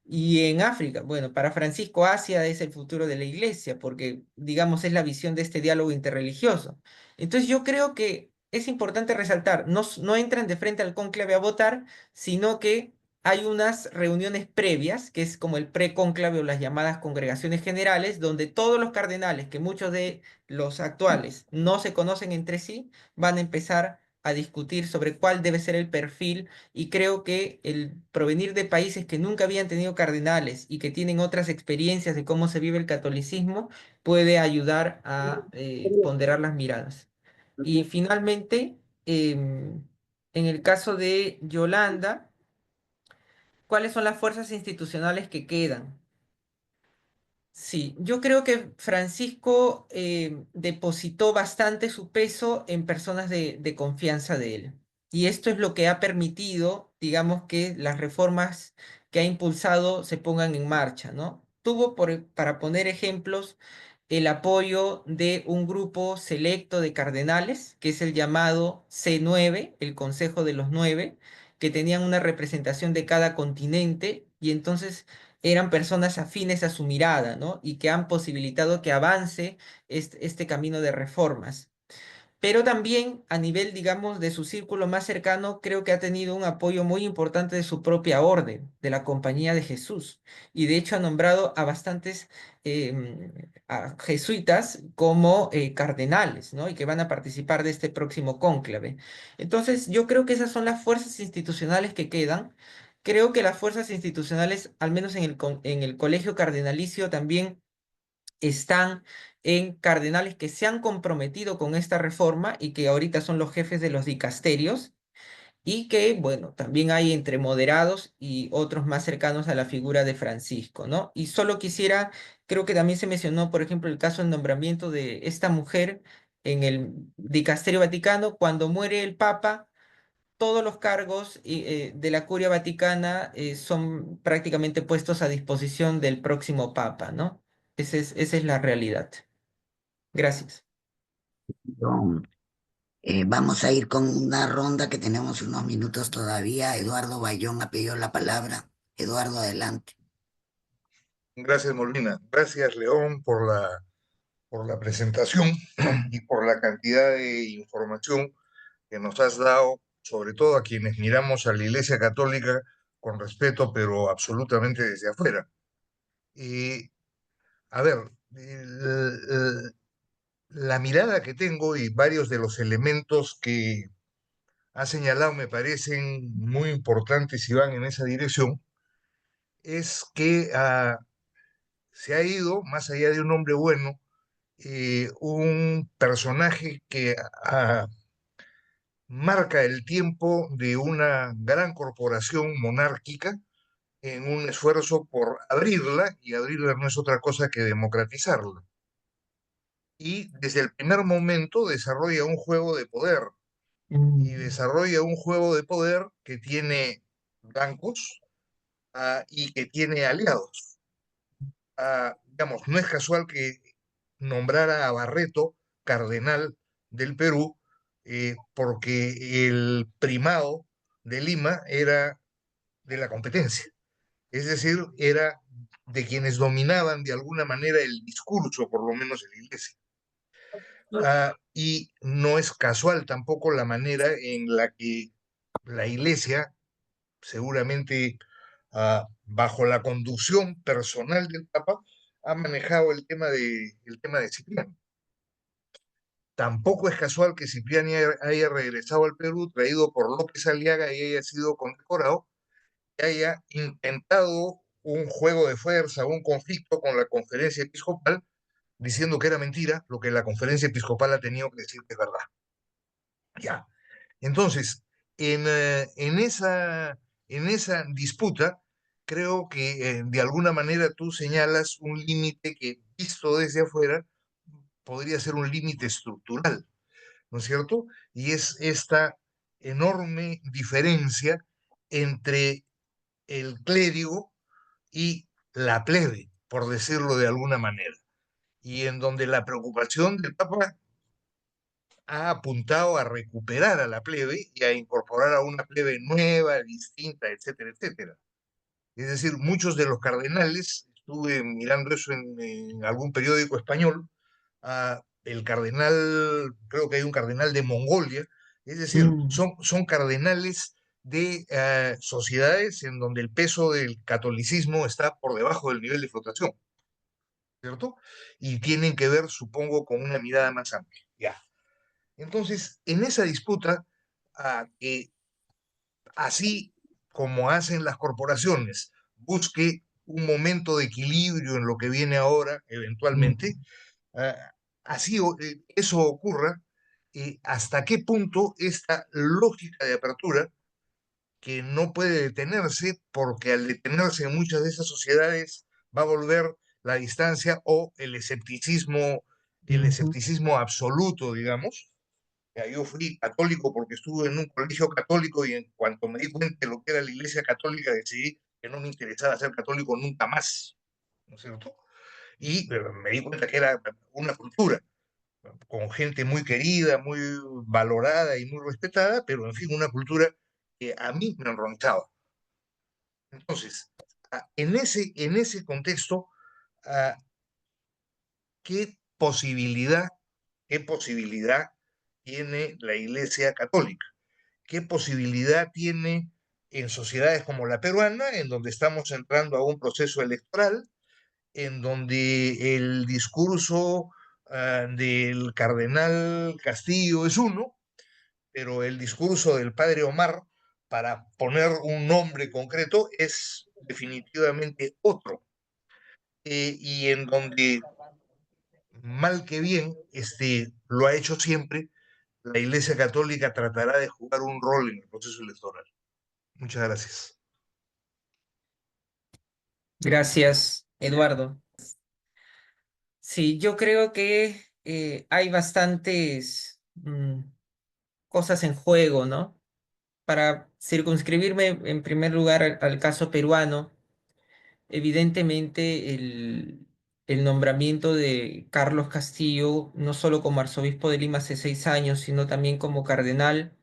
Y en África, bueno, para Francisco Asia es el futuro de la iglesia, porque digamos es la visión de este diálogo interreligioso. Entonces yo creo que es importante resaltar, no entran de frente al cónclave a votar, sino que hay unas reuniones previas, que es como el precónclave o las llamadas congregaciones generales, donde todos los cardenales, que muchos de los actuales no se conocen entre sí, van a empezar a discutir sobre cuál debe ser el perfil y creo que el provenir de países que nunca habían tenido cardenales y que tienen otras experiencias de cómo se vive el catolicismo puede ayudar a ponderar las miradas. Y finalmente, en el caso de Yolanda, ¿cuáles son las fuerzas institucionales que quedan? Sí, yo creo que Francisco depositó bastante su peso en personas de confianza de él. Y esto es lo que ha permitido, digamos, que las reformas que ha impulsado se pongan en marcha, ¿no? Tuvo, para poner ejemplos, el apoyo de un grupo selecto de cardenales, que es el llamado C9, el Consejo de los Nueve, que tenían una representación de cada continente y entonces eran personas afines a su mirada, ¿no? Y que han posibilitado que avance este camino de reformas. Pero también a nivel, digamos, de su círculo más cercano, creo que ha tenido un apoyo muy importante de su propia orden, de la Compañía de Jesús. Y de hecho ha nombrado a bastantes a jesuitas como cardenales, ¿no? Y que van a participar de este próximo cónclave. Entonces, yo creo que esas son las fuerzas institucionales que quedan. Creo que las fuerzas institucionales, al menos en el colegio cardenalicio, también están en cardenales que se han comprometido con esta reforma y que ahorita son los jefes de los dicasterios y que, bueno, también hay entre moderados y otros más cercanos a la figura de Francisco, ¿no? Y solo quisiera, creo que también se mencionó, por ejemplo, el caso del nombramiento de esta mujer en el dicasterio vaticano, cuando muere el Papa. Todos los cargos de la Curia Vaticana son prácticamente puestos a disposición del próximo Papa, ¿no? Esa es la realidad. Gracias. Yo, vamos a ir con una ronda que tenemos unos minutos todavía. Eduardo Bayón ha pedido la palabra. Eduardo, adelante. Gracias, Molina. Gracias, León, por la presentación y por la cantidad de información que nos has dado, sobre todo a quienes miramos a la Iglesia Católica con respeto, pero absolutamente desde afuera. Y, a ver, la mirada que tengo y varios de los elementos que ha señalado me parecen muy importantes y van en esa dirección, es que se ha ido, más allá de un hombre bueno, un personaje que marca el tiempo de una gran corporación monárquica en un esfuerzo por abrirla, y abrirla no es otra cosa que democratizarla. Y desde el primer momento desarrolla un juego de poder, y Mm. desarrolla un juego de poder que tiene bancos y que tiene aliados. Digamos, no es casual que nombrara a Barreto cardenal del Perú, porque el primado de Lima era de la competencia. es decir, era de quienes dominaban de alguna manera el discurso, por lo menos en la iglesia. Y no es casual tampoco la manera en la que la iglesia, seguramente bajo la conducción personal del Papa, ha manejado el tema de Cipriano. Tampoco es casual que Cipriani haya regresado al Perú, traído por López Aliaga y haya sido condecorado, y haya intentado un juego de fuerza, un conflicto con la conferencia episcopal, diciendo que era mentira lo que la conferencia episcopal ha tenido que decir que es verdad. Ya. Entonces, en esa disputa, creo que de alguna manera tú señalas un límite que, visto desde afuera, podría ser un límite estructural, ¿no es cierto? Y es esta enorme diferencia entre el clérigo y la plebe, por decirlo de alguna manera, y en donde la preocupación del Papa ha apuntado a recuperar a la plebe y a incorporar a una plebe nueva, distinta, etcétera, etcétera. Es decir, muchos de los cardenales, estuve mirando eso en algún periódico español, el cardenal, creo que hay un cardenal de Mongolia, es decir, Mm. son cardenales de sociedades en donde el peso del catolicismo está por debajo del nivel de flotación, ¿cierto? Y tienen que ver, supongo, con una mirada más amplia. Ya. Entonces, en esa disputa, que así como hacen las corporaciones, busque un momento de equilibrio en lo que viene ahora, eventualmente, ah, así eso ocurra, hasta qué punto esta lógica de apertura, que no puede detenerse, porque al detenerse en muchas de esas sociedades va a volver la distancia o el Ujú. escepticismo absoluto, digamos. Ya, yo fui católico porque estuve en un colegio católico y en cuanto me di cuenta de lo que era la iglesia católica, decidí que no me interesaba ser católico nunca más, ¿no es cierto? Y me di cuenta que era una cultura con gente muy querida, muy valorada y muy respetada, pero en fin, una cultura que a mí me enronchaba. Entonces, en ese contexto, ah, ¿qué posibilidad, qué posibilidad tiene la Iglesia Católica? ¿Qué posibilidad tiene en sociedades como la peruana, en donde estamos entrando a un proceso electoral, en donde el discurso del cardenal Castillo es uno, pero el discurso del padre Omar, para poner un nombre concreto, es definitivamente otro? Y en donde, mal que bien, lo ha hecho siempre, la Iglesia Católica tratará de jugar un rol en el proceso electoral. Muchas gracias. Gracias, Eduardo. Sí, yo creo que hay bastantes cosas en juego, ¿no? Para circunscribirme en primer lugar al caso peruano, evidentemente el nombramiento de Carlos Castillo, no solo como arzobispo de Lima hace 6 años, sino también como cardenal,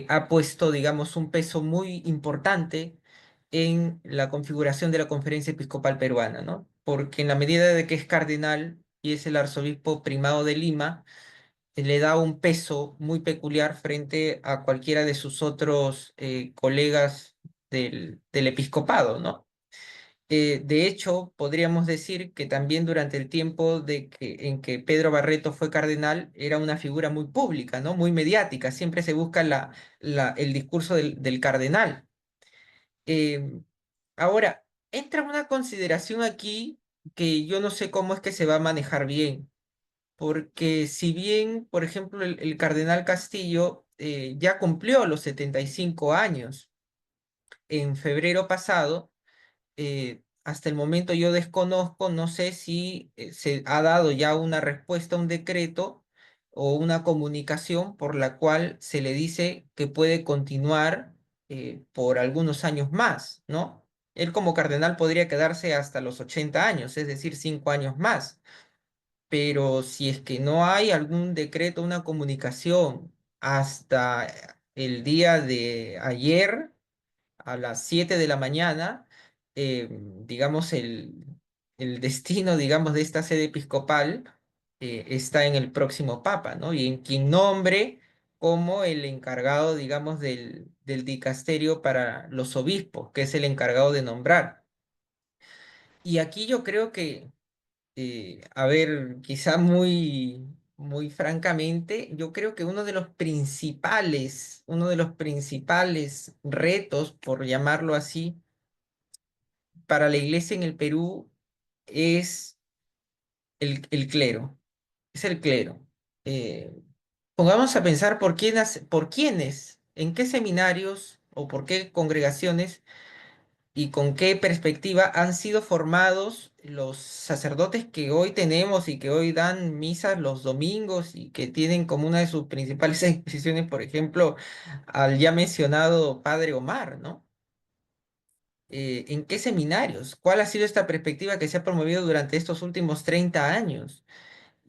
ha puesto, digamos, un peso muy importante en la configuración de la Conferencia Episcopal Peruana, ¿no? Porque en la medida de que es cardenal y es el arzobispo primado de Lima, le da un peso muy peculiar frente a cualquiera de sus otros colegas del episcopado, ¿no? De hecho, podríamos decir que también durante el tiempo en que Pedro Barreto fue cardenal, era una figura muy pública, ¿no? Muy mediática. Siempre se busca el discurso del cardenal. Eh, Ahora, entra una consideración aquí que yo no sé cómo es que se va a manejar bien, porque si bien, por ejemplo, el cardenal Castillo ya cumplió los 75 años en febrero pasado, hasta el momento yo desconozco, no sé si se ha dado ya una respuesta a un decreto o una comunicación por la cual se le dice que puede continuar por algunos años más, ¿no? Él como cardenal podría quedarse hasta los 80 años, es decir, 5 años más. Pero si es que no hay algún decreto, una comunicación hasta el día de ayer, a las 7 de la mañana, digamos, el destino, digamos, de esta sede episcopal está en el próximo papa, ¿no? Y en quien nombre como el encargado, digamos, del dicasterio para los obispos, que es el encargado de nombrar. Y aquí yo creo que, a ver, quizá muy francamente, yo creo que uno de los principales retos, por llamarlo así, para la iglesia en el Perú es el clero, es el clero. Eh, Pongamos a pensar por quiénes, en qué seminarios o por qué congregaciones y con qué perspectiva han sido formados los sacerdotes que hoy tenemos y que hoy dan misas los domingos y que tienen como una de sus principales exposiciones, por ejemplo, al ya mencionado Padre Omar, ¿no? ¿En qué seminarios? ¿Cuál ha sido esta perspectiva que se ha promovido durante estos últimos 30 años?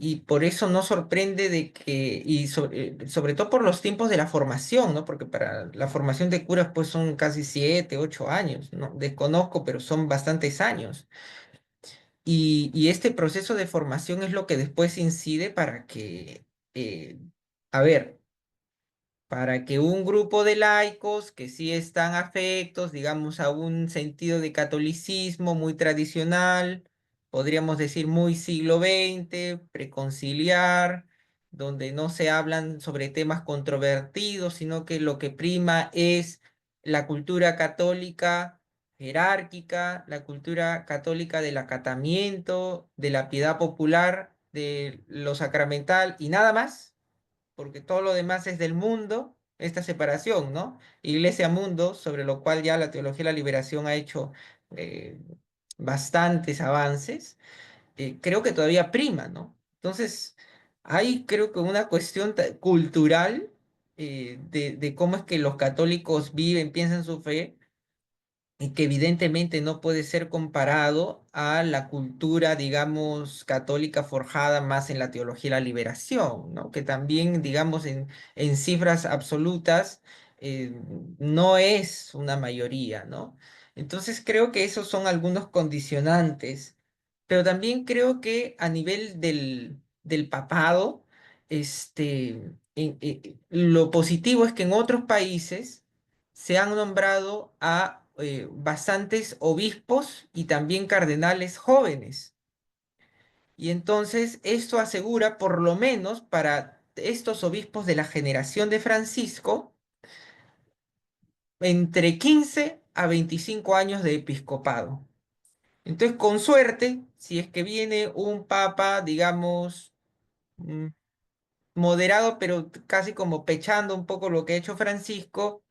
Y por eso no sorprende de que, sobre todo por los tiempos de la formación, ¿no? Porque para la formación de curas pues son casi 7, 8 años, ¿no? Desconozco, pero son bastantes años. Y este proceso de formación es lo que después incide para que, a ver, para que un grupo de laicos que sí están afectos, digamos, a un sentido de catolicismo muy tradicional, podríamos decir muy siglo XX, preconciliar, donde no se hablan sobre temas controvertidos, sino que lo que prima es la cultura católica jerárquica, la cultura católica del acatamiento, de la piedad popular, de lo sacramental y nada más porque todo lo demás es del mundo, esta separación, ¿no? Iglesia-mundo, sobre lo cual ya la teología de la liberación ha hecho eh, bastantes avances, creo que todavía prima, ¿no? Entonces, hay creo que una cuestión cultural de cómo es que los católicos viven, piensan su fe, y que evidentemente no puede ser comparado a la cultura, digamos, católica forjada más en la teología de la liberación, ¿no? Que también, digamos, en cifras absolutas eh, no es una mayoría, ¿no? Entonces creo que esos son algunos condicionantes, pero también creo que a nivel del papado, lo positivo es que en otros países se han nombrado a bastantes obispos y también cardenales jóvenes. Y entonces esto asegura, por lo menos para estos obispos de la generación de Francisco, entre 15 a 25 años de episcopado. Entonces, con suerte, si es que viene un papa, digamos, mm, moderado, pero casi como pechando un poco lo que ha hecho Francisco,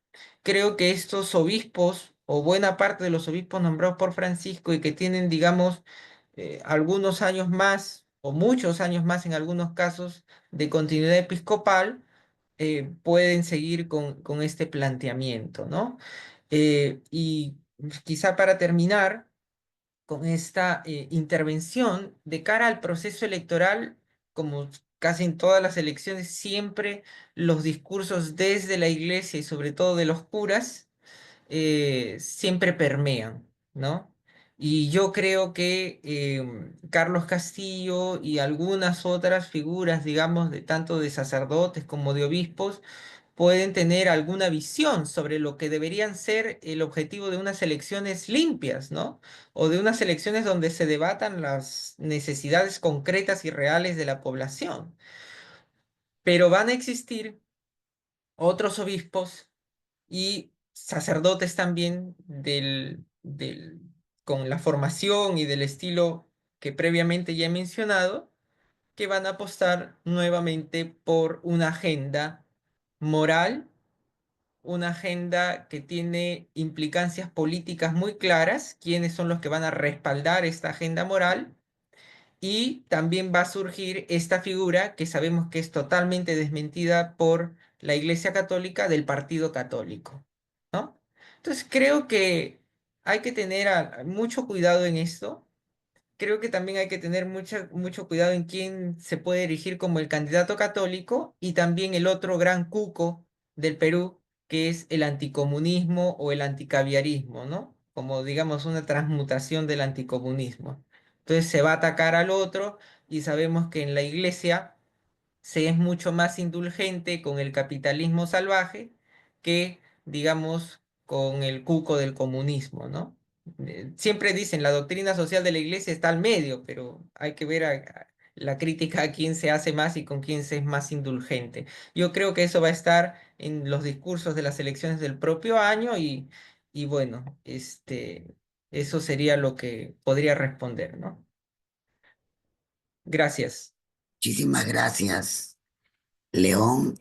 creo que estos obispos, o buena parte de los obispos nombrados por Francisco y que tienen, digamos, algunos años más, o muchos años más en algunos casos, de continuidad episcopal, pueden seguir con este planteamiento, ¿no? Y quizá para terminar con esta intervención de cara al proceso electoral, como casi en todas las elecciones, siempre los discursos desde la iglesia y sobre todo de los curas siempre permean, ¿no? Y yo creo que Carlos Castillo y algunas otras figuras, digamos, de tanto de sacerdotes como de obispos, pueden tener alguna visión sobre lo que deberían ser el objetivo de unas elecciones limpias, ¿no? O de unas elecciones donde se debatan las necesidades concretas y reales de la población. Pero van a existir otros obispos y sacerdotes también con la formación y del estilo que previamente ya he mencionado, que van a apostar nuevamente por una agenda moral, una agenda que tiene implicancias políticas muy claras, quiénes son los que van a respaldar esta agenda moral, y también va a surgir esta figura que sabemos que es totalmente desmentida por la Iglesia Católica del Partido Católico, ¿no? Entonces creo que hay que tener mucho cuidado en esto. Creo que también hay que tener mucho cuidado en quién se puede erigir como el candidato católico y también el otro gran cuco del Perú, que es el anticomunismo o el anticaviarismo, ¿no? como digamos una transmutación del anticomunismo. Entonces se va a atacar al otro y sabemos que en la iglesia se es mucho más indulgente con el capitalismo salvaje que, digamos, con el cuco del comunismo, ¿no? Siempre dicen, la doctrina social de la iglesia está al medio, pero hay que ver la crítica a quién se hace más y con quién se es más indulgente. Yo creo que eso va a estar en los discursos de las elecciones del propio año y bueno, eso sería lo que podría responder, ¿no? Gracias. Muchísimas gracias, León.